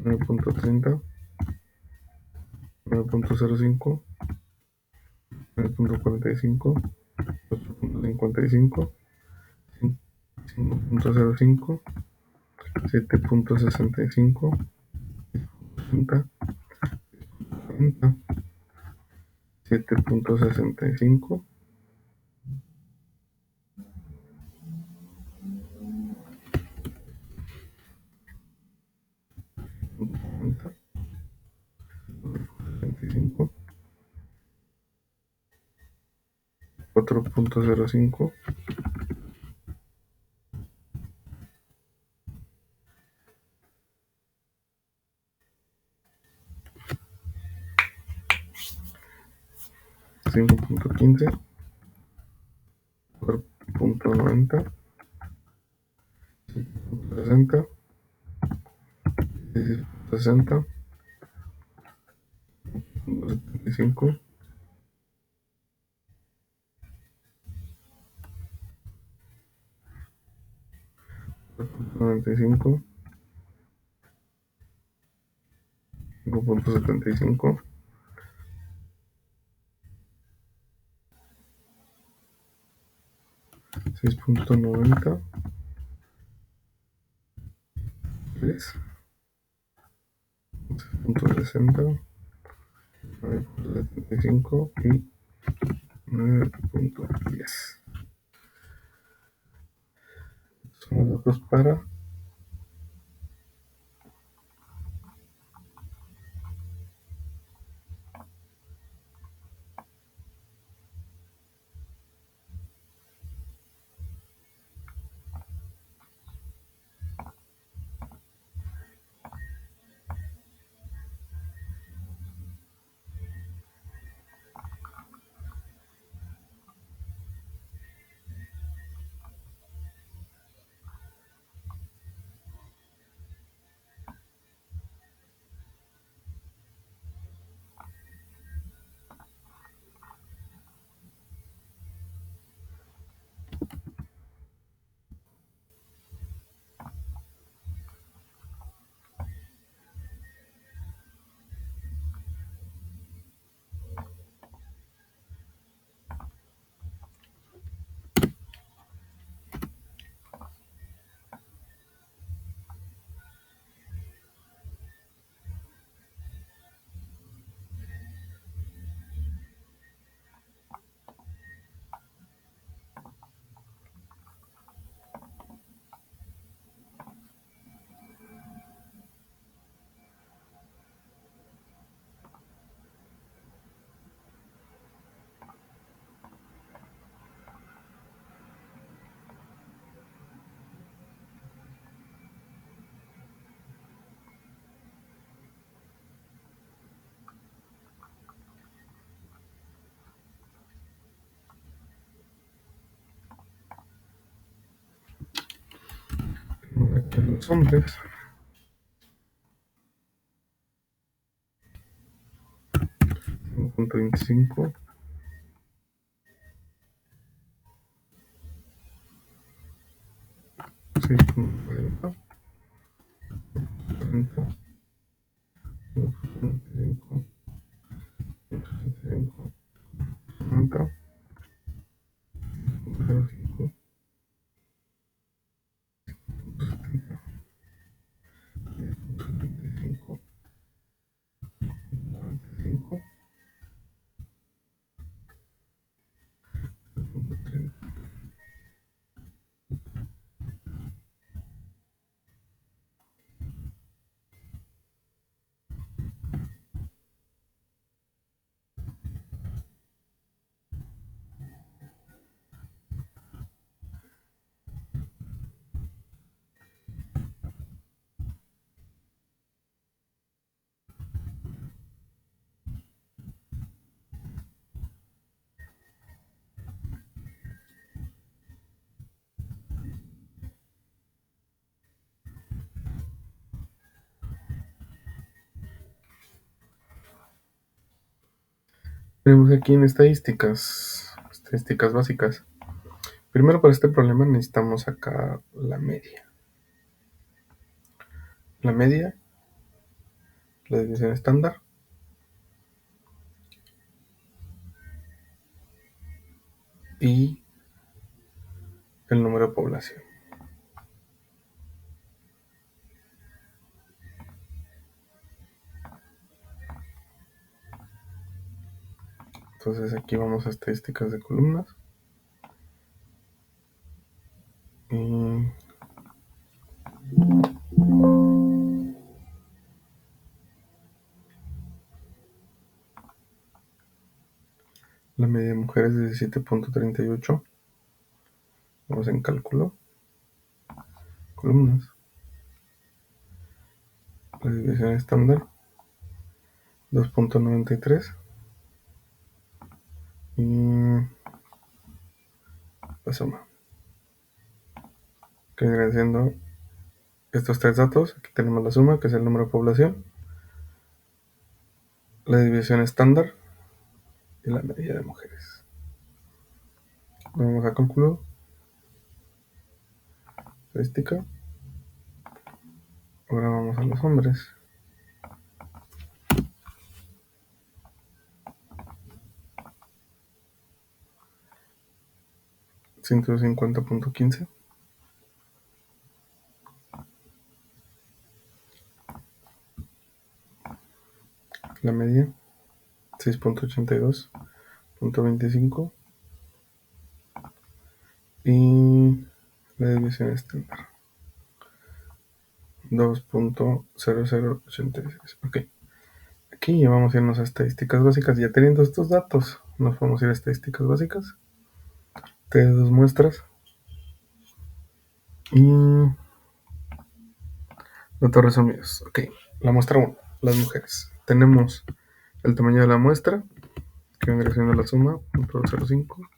9.30, 9.05, 9.45, 8.55, 5.05, 7.65, 60, 40, 7.65, 25, 4.05, 5.15, 4.90, 60, 60, 75, 95, 5.75, 6.90, 3, 6.60, 9.75 y 9.10. Son los datos para los hombres. 7.25. 6.40. 40. 2.25. 165. 40. 0.5. 70. 25. 45. 30. Tenemos aquí en estadísticas básicas. Primero, para este problema necesitamos sacar la media. La media, la división estándar y el número de población. Entonces aquí vamos a estadísticas de columnas. Y la media de mujeres es 17.38. Vamos en cálculo. Columnas. La división estándar 2.93. Y la suma. Que viene siendo estos tres datos. Aquí tenemos la suma, que es el número de población. La división estándar y la media de mujeres. Vamos a cálculo. Estadística. Ahora vamos a los hombres. $150.15. La media 6.82.25. Y la división estándar 2.0086. Ok. Aquí ya vamos a irnos a estadísticas básicas. Ya teniendo estos datos, nos vamos a ir a estadísticas básicas. De dos muestras. Y datos resumidos. Ok. La muestra 1. Las mujeres. Tenemos el tamaño de la muestra, que vendría siendo la suma, 0.05.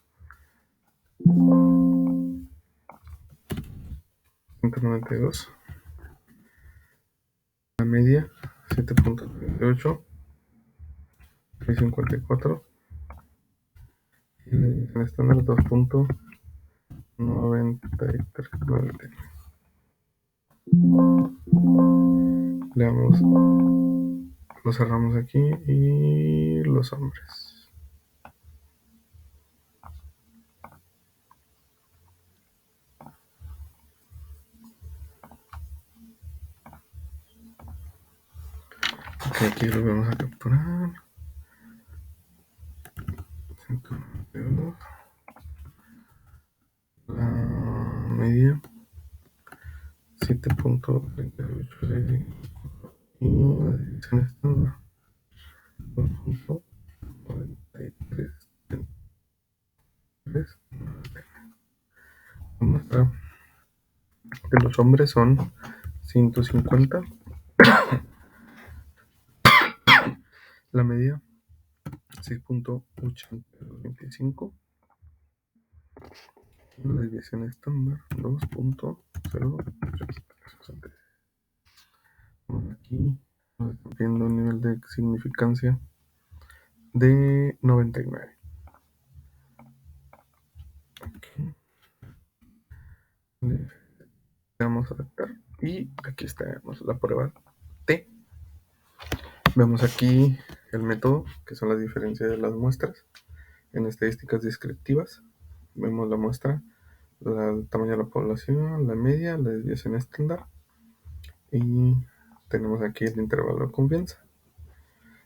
192. La media, 7.38. 6.54. Y la división estándar, 2.93. Le damos, lo cerramos aquí y los hombres. Ok, aquí lo vamos a capturar. 192. La media 7.38. Y la división estándar 2.93. La muestra de los hombres son 150. La media 6.8225. Y la división estándar 2.063. Aquí nos está viendo un nivel de significancia de 99. Okay. Le damos a adaptar. Y aquí está la prueba T. Vemos aquí el método, que son las diferencias de las muestras en estadísticas descriptivas. Vemos la muestra, el tamaño de la población, la media, la desviación estándar y tenemos aquí el intervalo de confianza,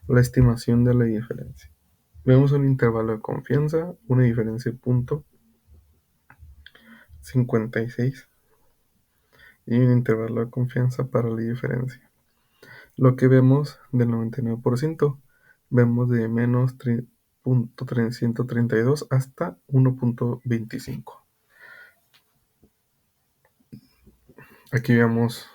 la estimación de la diferencia. Vemos un intervalo de confianza, una diferencia de punto 56 y un intervalo de confianza para la diferencia. Lo que vemos del 99%, vemos de menos 332 hasta 1.25. Aquí vemos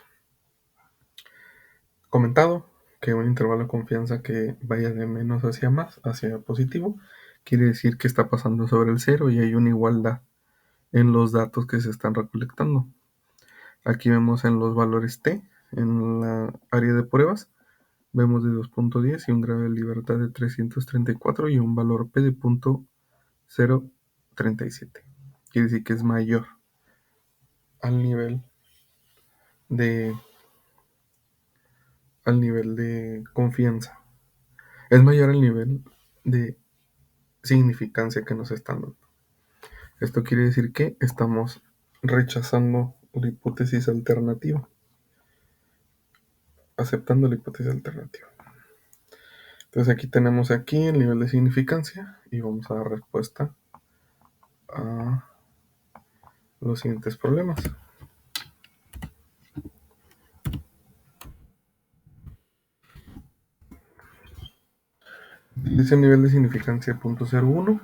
comentado que un intervalo de confianza que vaya de menos hacia más, hacia positivo, quiere decir que está pasando sobre el cero y hay una igualdad en los datos que se están recolectando. Aquí vemos en los valores T, en la área de pruebas, vemos de 2.10 y un grado de libertad de 334 y un valor P de 0.037. Quiere decir que es mayor al nivel de confianza. Es mayor al nivel de significancia que nos están dando. Esto quiere decir que estamos rechazando la hipótesis alternativa, aceptando la hipótesis alternativa. Entonces aquí tenemos aquí el nivel de significancia y vamos a dar respuesta a los siguientes problemas. Dice el nivel de significancia 0.01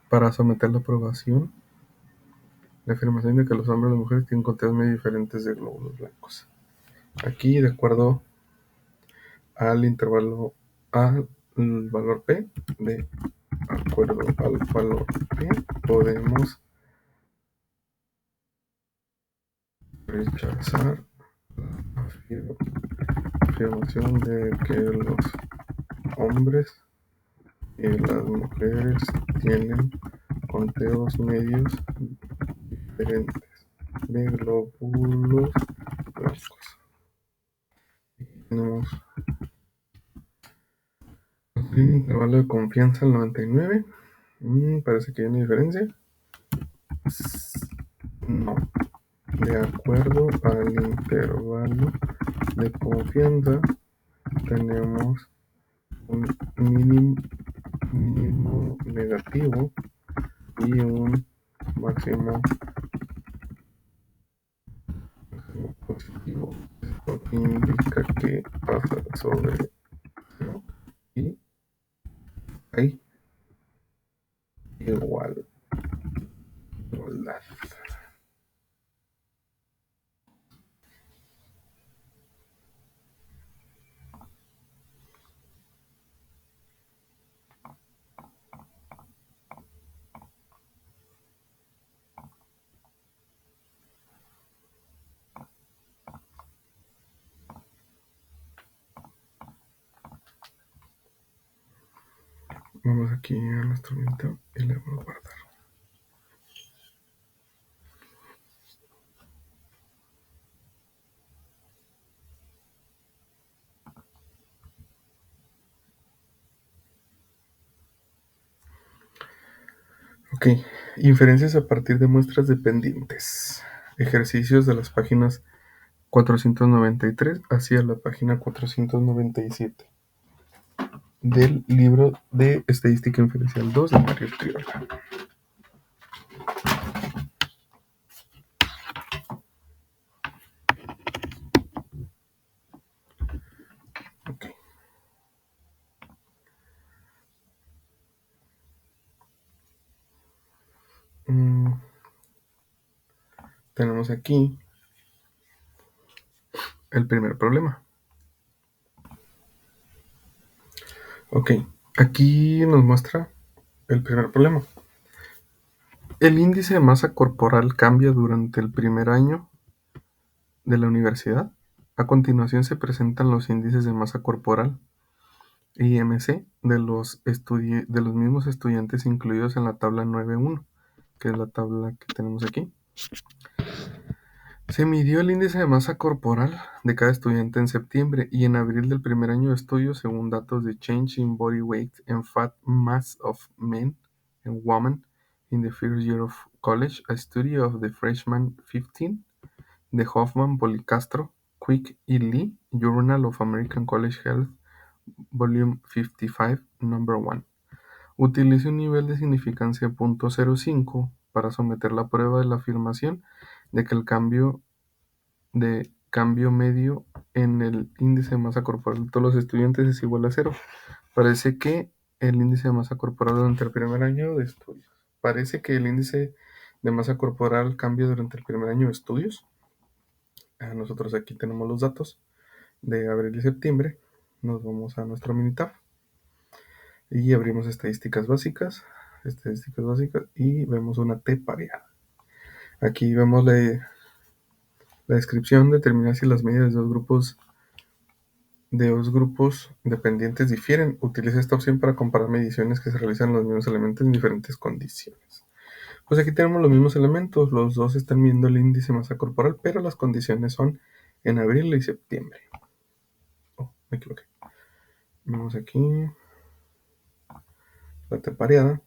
para someter la aprobación la afirmación de que los hombres y las mujeres tienen conteos muy diferentes de glóbulos blancos. Aquí, de acuerdo al intervalo al valor P, de acuerdo al valor P, podemos rechazar la afirmación de que los hombres y las mujeres tienen conteos medios diferentes de glóbulos blancos. Tenemos el intervalo de confianza al 99. Parece que hay una diferencia. No. De acuerdo al intervalo de confianza, tenemos un mínimo negativo y un máximo positivo. Esto indica que pasa sobre 0 y hay igualdad. Vamos aquí a nuestro monitor y le voy a guardar. Ok, inferencias a partir de muestras dependientes. Ejercicios de las páginas 493 hacia la página 497 del libro de Estadística Inferencial 2 de Mario Triola. Okay. Tenemos aquí el primer problema. Ok, aquí nos muestra el primer problema. El índice de masa corporal cambia durante el primer año de la universidad. A continuación se presentan los índices de masa corporal IMC de los mismos estudiantes incluidos en la tabla 9.1, que es la tabla que tenemos aquí. Se midió el índice de masa corporal de cada estudiante en septiembre y en abril del primer año de estudio según datos de Change in Body Weight and Fat Mass of Men and Women in the First Year of College, a study of the freshman 15 de Hoffman, Policastro, Quick y Lee, Journal of American College Health, Volume 55, Number 1. Utilice un nivel de significancia .05 para someter la prueba de la afirmación de que el cambio medio en el índice de masa corporal de todos los estudiantes es igual a 0. Parece que el índice de masa corporal durante el primer año de estudios. Cambia durante el primer año de estudios. Nosotros aquí tenemos los datos de abril y septiembre. Nos vamos a nuestro Minitab y abrimos estadísticas básicas y vemos una T pareada. Aquí vemos la descripción, determinar si las medidas de dos grupos dependientes difieren. Utiliza esta opción para comparar mediciones que se realizan en los mismos elementos en diferentes condiciones. Pues aquí tenemos los mismos elementos, los dos están midiendo el índice de masa corporal, pero las condiciones son en abril y septiembre. Me equivoqué. Vemos aquí la T pareada.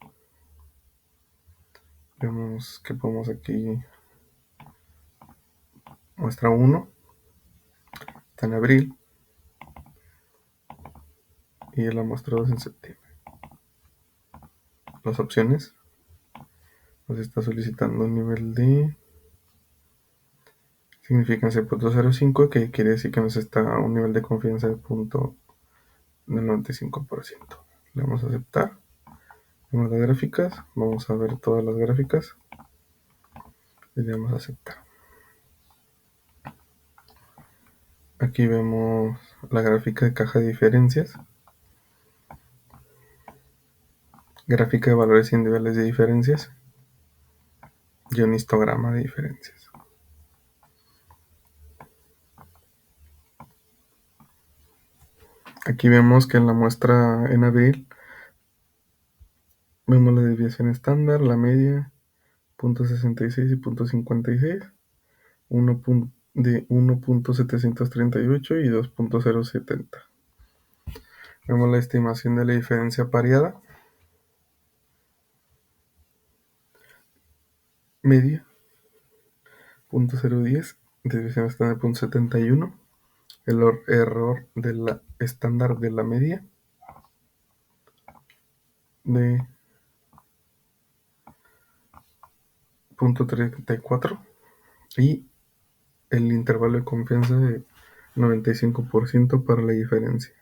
Vemos que podemos aquí muestra 1 está en abril y la muestra 2 en septiembre. Las opciones nos está solicitando un nivel de significancia .05, que quiere decir que nos está a un nivel de confianza de del 95%. Le vamos a aceptar. Vemos las gráficas, vamos a ver todas las gráficas y le damos a aceptar. Aquí vemos la gráfica de caja de diferencias, gráfica de valores individuales de diferencias y un histograma de diferencias. Aquí vemos que en la muestra en abril vemos la desviación estándar, la media, .66 y .56, de 1.738 y 2.070. Vemos la estimación de la diferencia pareada, media, .010, desviación estándar .71, el error de la estándar de la media de .34 y el intervalo de confianza de 95% para la diferencia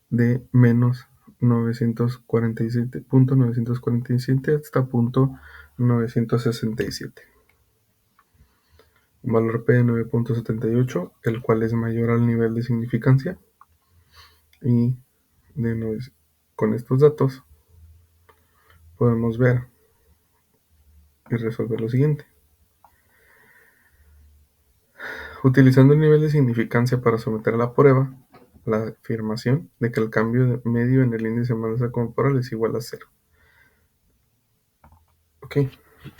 de menos 947.947 hasta .967. Un valor P de 9.78, el cual es mayor al nivel de significancia. Y con estos datos podemos ver y resolver lo siguiente. Utilizando el nivel de significancia para someter a la prueba la afirmación de que el cambio medio en el índice de masa corporal es igual a 0. Ok,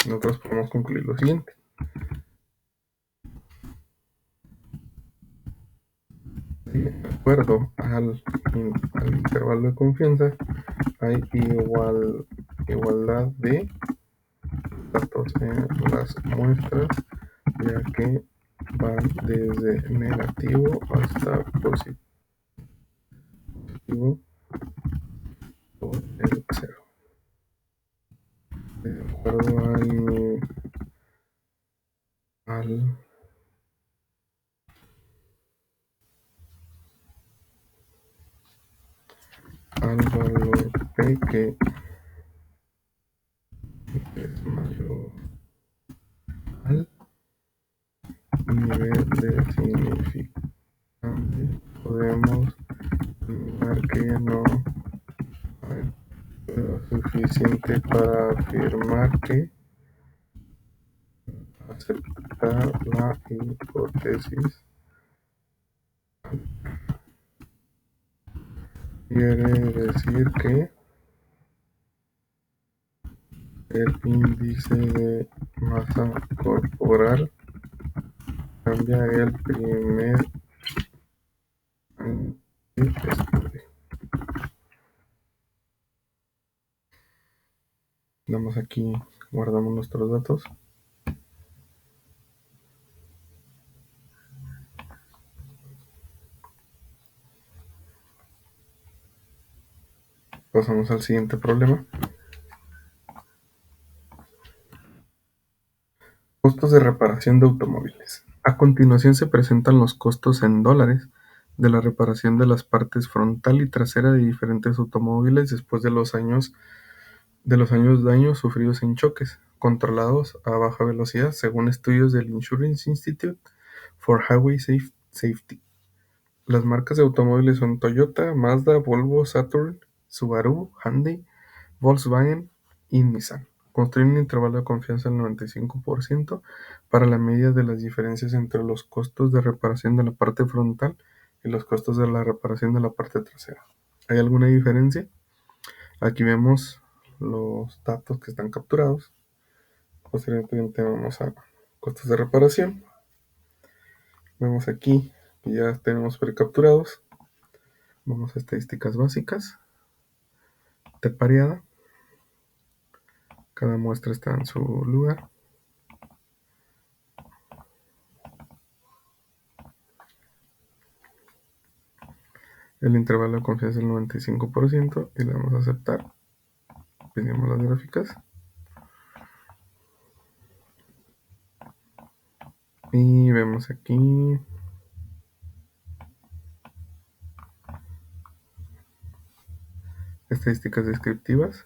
nosotros podemos concluir lo siguiente. De acuerdo al intervalo de confianza, hay igualdad de datos en las muestras, ya que van desde negativo hasta positivo por el 0. De acuerdo al valor P, que es mayor al nivel de significancia, podemos afirmar que no hay prueba suficiente para afirmar que aceptar la hipótesis quiere decir que el índice de masa corporal cambia el primer año de estudio. Damos aquí, guardamos nuestros datos. Pasamos al siguiente problema. Costos de reparación de automóviles. A continuación se presentan los costos en dólares de la reparación de las partes frontal y trasera de diferentes automóviles después de los años daños sufridos en choques controlados a baja velocidad, según estudios del Insurance Institute for Highway Safety. Las marcas de automóviles son Toyota, Mazda, Volvo, Saturn, Subaru, Hyundai, Volkswagen y Nissan. Construir un intervalo de confianza del 95% para la medida de las diferencias entre los costos de reparación de la parte frontal y los costos de la reparación de la parte trasera. ¿Hay alguna diferencia? Aquí vemos los datos que están capturados. Posteriormente vamos a costos de reparación. Vemos aquí que ya tenemos precapturados. Vamos a estadísticas básicas de pareada. Cada muestra está en su lugar. El intervalo de confianza es el 95% y le vamos a aceptar. Pedimos las gráficas. Y vemos aquí estadísticas descriptivas.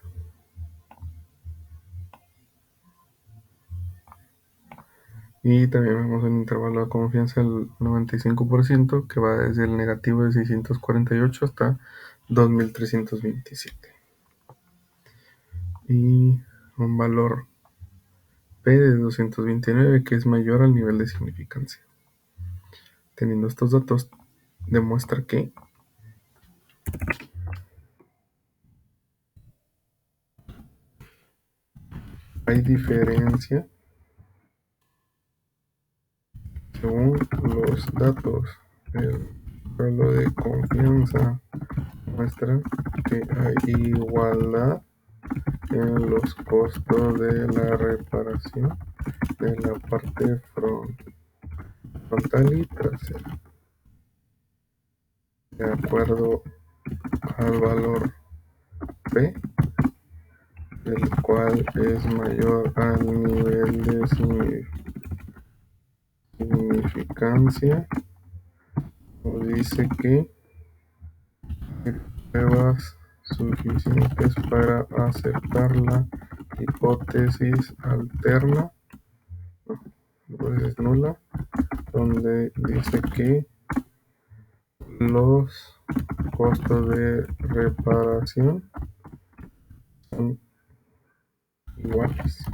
Y también vemos un intervalo de confianza del 95% que va desde el negativo de 648 hasta 2327. Y un valor P de 229 que es mayor al nivel de significancia. Teniendo estos datos, demuestra que hay diferencia según los datos. El intervalo de confianza muestra que hay igualdad en los costos de la reparación de la parte frontal y trasera. De acuerdo al valor P, el cual es mayor al nivel de significancia, nos dice que hay pruebas suficientes para aceptar la hipótesis alterna, hipótesis nula, donde dice que los costos de reparación son iguales.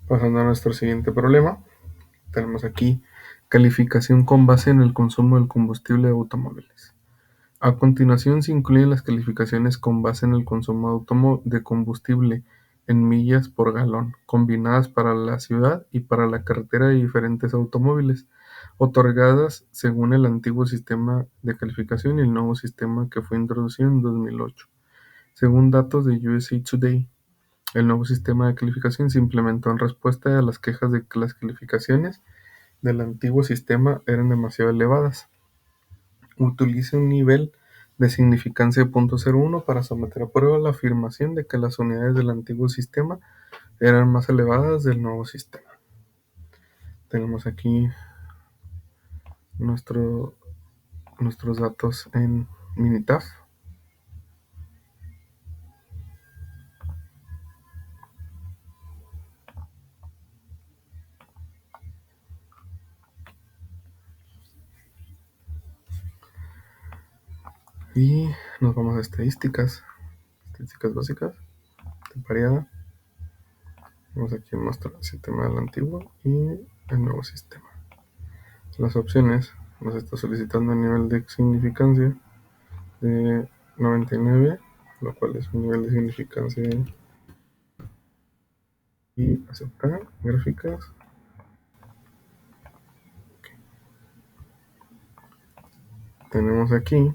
Pasando a nuestro siguiente problema, tenemos aquí calificación con base en el consumo del combustible de automóviles. A continuación se incluyen las calificaciones con base en el consumo de combustible en millas por galón, combinadas para la ciudad y para la carretera de diferentes automóviles, otorgadas según el antiguo sistema de calificación y el nuevo sistema que fue introducido en 2008. Según datos de USA Today, el nuevo sistema de calificación se implementó en respuesta a las quejas de que las calificaciones del antiguo sistema eran demasiado elevadas. Utilice un nivel de significancia de 0.01 para someter a prueba la afirmación de que las unidades del antiguo sistema eran más elevadas del nuevo sistema. Tenemos aquí nuestros datos en Minitaf. Y nos vamos a estadísticas básicas de pareada. Vamos aquí en nuestro sistema del antiguo y el nuevo sistema. Las opciones nos está solicitando un nivel de significancia de 99, lo cual es un nivel de significancia, y aceptar gráficas. Tenemos aquí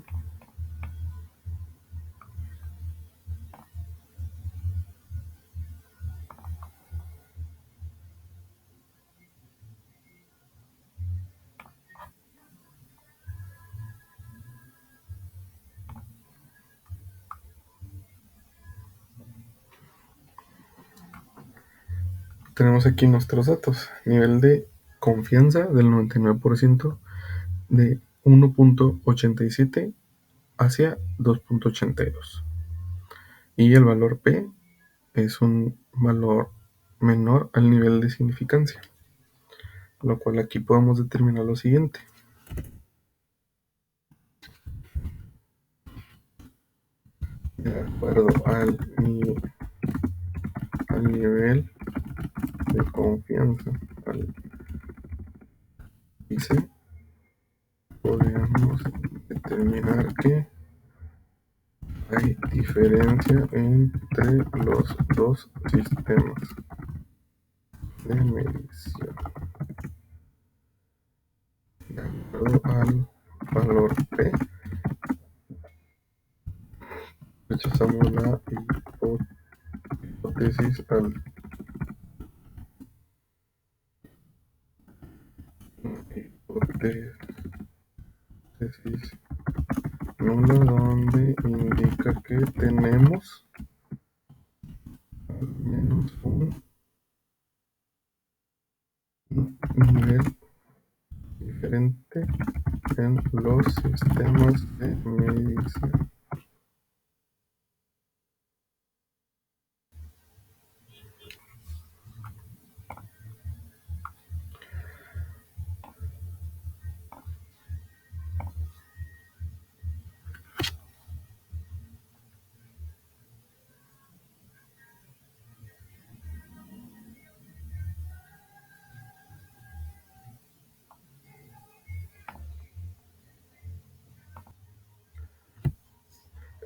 nuestros datos. Nivel de confianza del 99%, de 1.87 hacia 2.82. Y el valor P es un valor menor al nivel de significancia, lo cual aquí podemos determinar lo siguiente. De acuerdo al nivel de confianza, al ICE, podemos determinar que hay diferencia entre los dos sistemas de medición. De acuerdo al valor P, rechazamos la hipótesis nula, donde indica que tenemos al menos un nivel diferente en los sistemas de medición.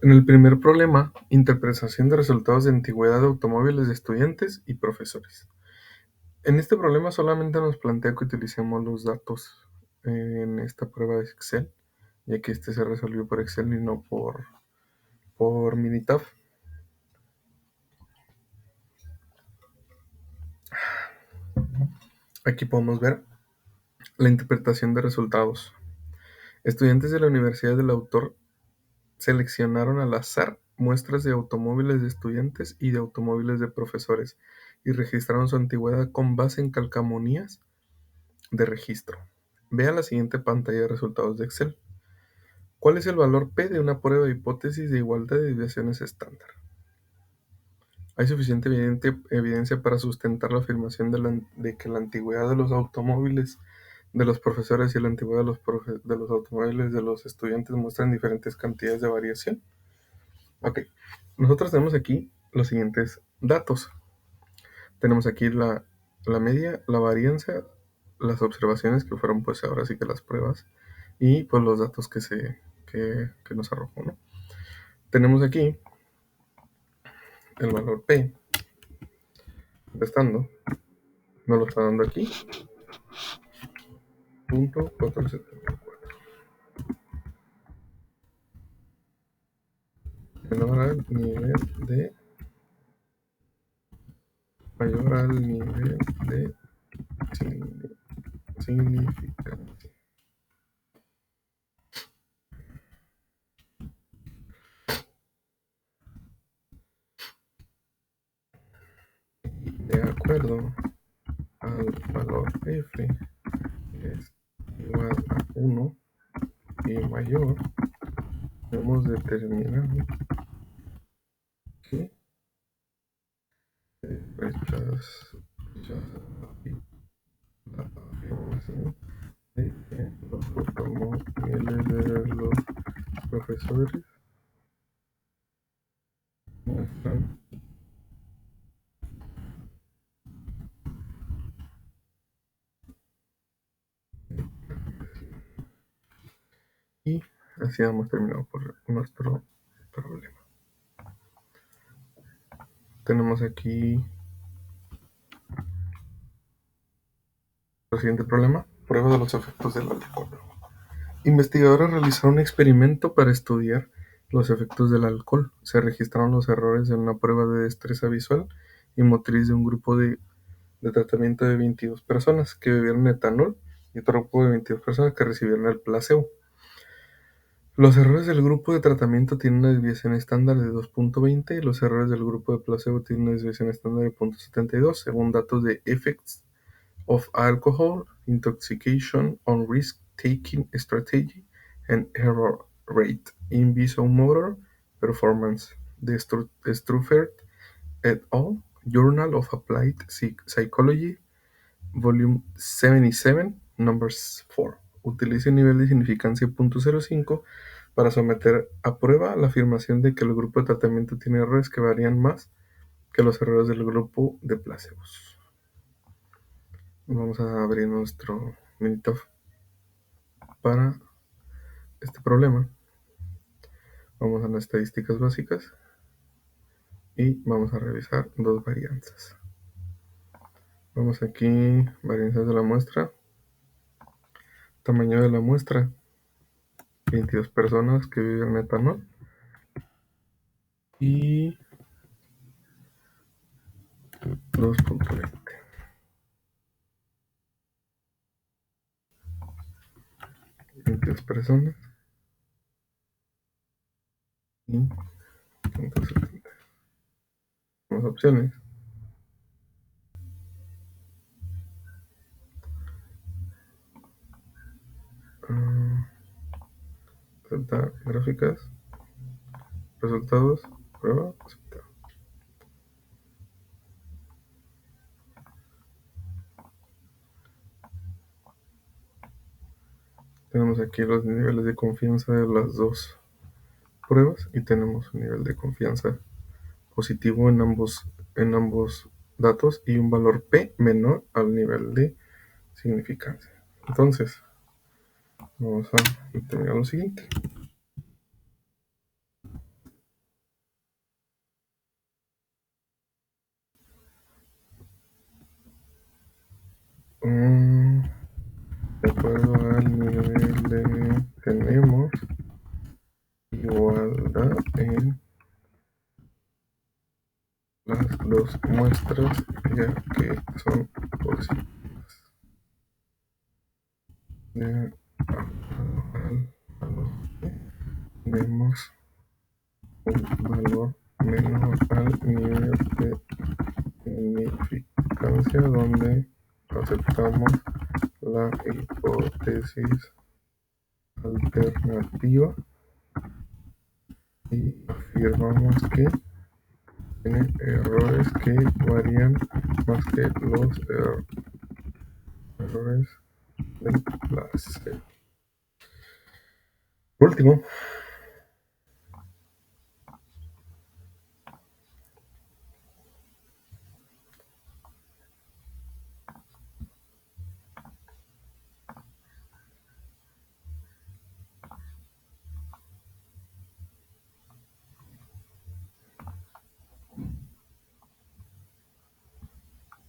En el primer problema, interpretación de resultados de antigüedad de automóviles de estudiantes y profesores. En este problema solamente nos plantea que utilicemos los datos en esta prueba de Excel, ya que este se resolvió por Excel y no por Minitab. Aquí podemos ver la interpretación de resultados. Estudiantes de la Universidad del Autor seleccionaron al azar muestras de automóviles de estudiantes y de automóviles de profesores y registraron su antigüedad con base en calcamonías de registro. Vea la siguiente pantalla de resultados de Excel. ¿Cuál es el valor P de una prueba de hipótesis de igualdad de desviaciones estándar? Hay suficiente evidencia para sustentar la afirmación de que la antigüedad de los automóviles de los profesores y la antigüedad de los automóviles de los estudiantes muestran diferentes cantidades de variación. Ok, nosotros tenemos aquí los siguientes datos. Tenemos aquí la media, la varianza, las observaciones que fueron pues ahora sí que las pruebas y pues los datos que nos arrojó, ¿no? Tenemos aquí el valor P, restando, nos lo está dando aquí, 0.474. Menor al nivel de mayor al nivel de significancia. De acuerdo al valor F, que es igual a 1 y mayor, hemos determinado que rechaza la afirmación de que los automóviles de los profesores muestran Así hemos terminado por nuestro problema. Tenemos aquí el siguiente problema: prueba de los efectos del alcohol. Investigadores realizaron un experimento para estudiar los efectos del alcohol. Se registraron los errores en una prueba de destreza visual y motriz de un grupo de tratamiento de 22 personas que bebieron etanol y otro grupo de 22 personas que recibieron el placebo. Los errores del grupo de tratamiento tienen una desviación estándar de 2.20 y los errores del grupo de placebo tienen una desviación estándar de 0.72, según datos de Effects of Alcohol Intoxication on Risk-Taking Strategy and Error Rate in Visomotor Performance de Struffert et al. Journal of Applied Psychology, Volume 77, Numbers 4. Utilice un nivel de significancia 0.05 para someter a prueba la afirmación de que el grupo de tratamiento tiene errores que varían más que los errores del grupo de placebos. Vamos a abrir nuestro Minitof para este problema. Vamos a las estadísticas básicas y vamos a revisar dos varianzas. Vamos aquí, varianzas de la muestra. Tamaño de la muestra: 22 personas que viven etanol y 2.20. 22 personas y 170. Tenemos opciones. Aceptar gráficas, resultados, prueba, aceptar. Tenemos aquí los niveles de confianza de las dos pruebas y tenemos un nivel de confianza positivo en ambos datos y un valor P menor al nivel de significancia. Entonces, vamos a determinar lo siguiente. De acuerdo al nivel de... tenemos igualdad en las dos muestras, ya que son positivas. De vemos un valor menor al nivel de significancia, donde aceptamos la hipótesis alternativa y afirmamos que tiene errores que varían más que los errores del placebo. Por último,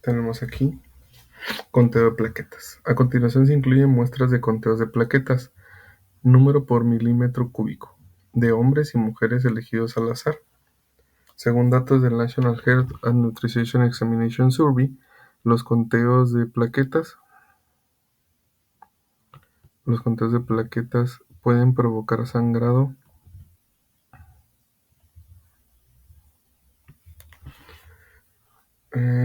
tenemos aquí conteo de plaquetas. A continuación se incluyen muestras de conteos de plaquetas, número por milímetro cúbico, de hombres y mujeres elegidos al azar. Según datos del National Health and Nutrition Examination Survey, los conteos de plaquetas pueden provocar sangrado,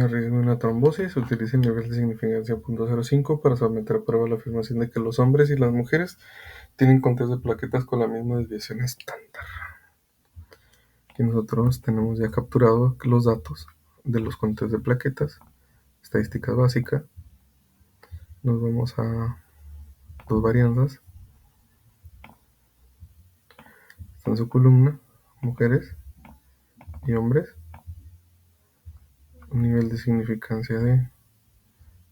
riesgo de una trombosis. Se utiliza el nivel de significancia 0.05 para someter a prueba la afirmación de que los hombres y las mujeres tienen conteos de plaquetas con la misma desviación estándar. Aquí nosotros tenemos ya capturado los datos de los conteos de plaquetas, estadísticas básicas. Nos vamos a dos varianzas. Está en su columna, mujeres y hombres. Un nivel de significancia de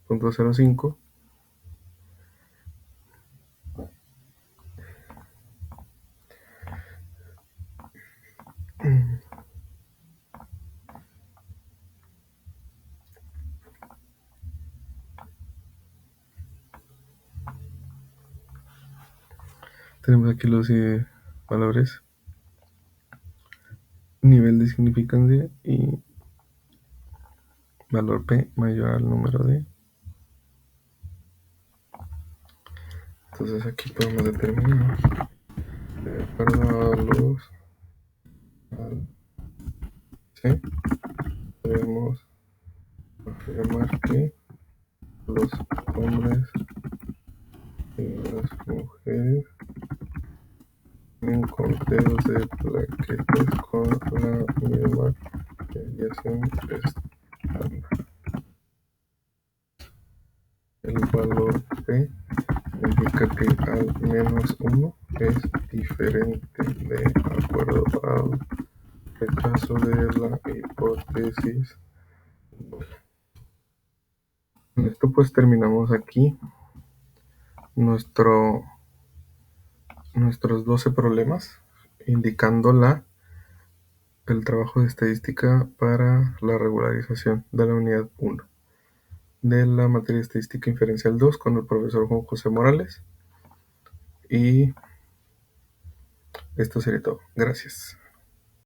0.05. Tenemos aquí los valores, nivel de significancia y valor P mayor al número D. Entonces aquí podemos determinar, de acuerdo a los C, podemos afirmar que los hombres y las mujeres tienen conteos de plaquetas con la misma desviación estándar. El valor P indica que al menos uno es diferente de acuerdo al rechazo de la hipótesis. Con esto pues terminamos aquí nuestros 12 problemas, indicando el trabajo de estadística para la regularización de la unidad 1 de la materia estadística inferencial 2 con el profesor Juan José Morales. Y esto sería todo. Gracias.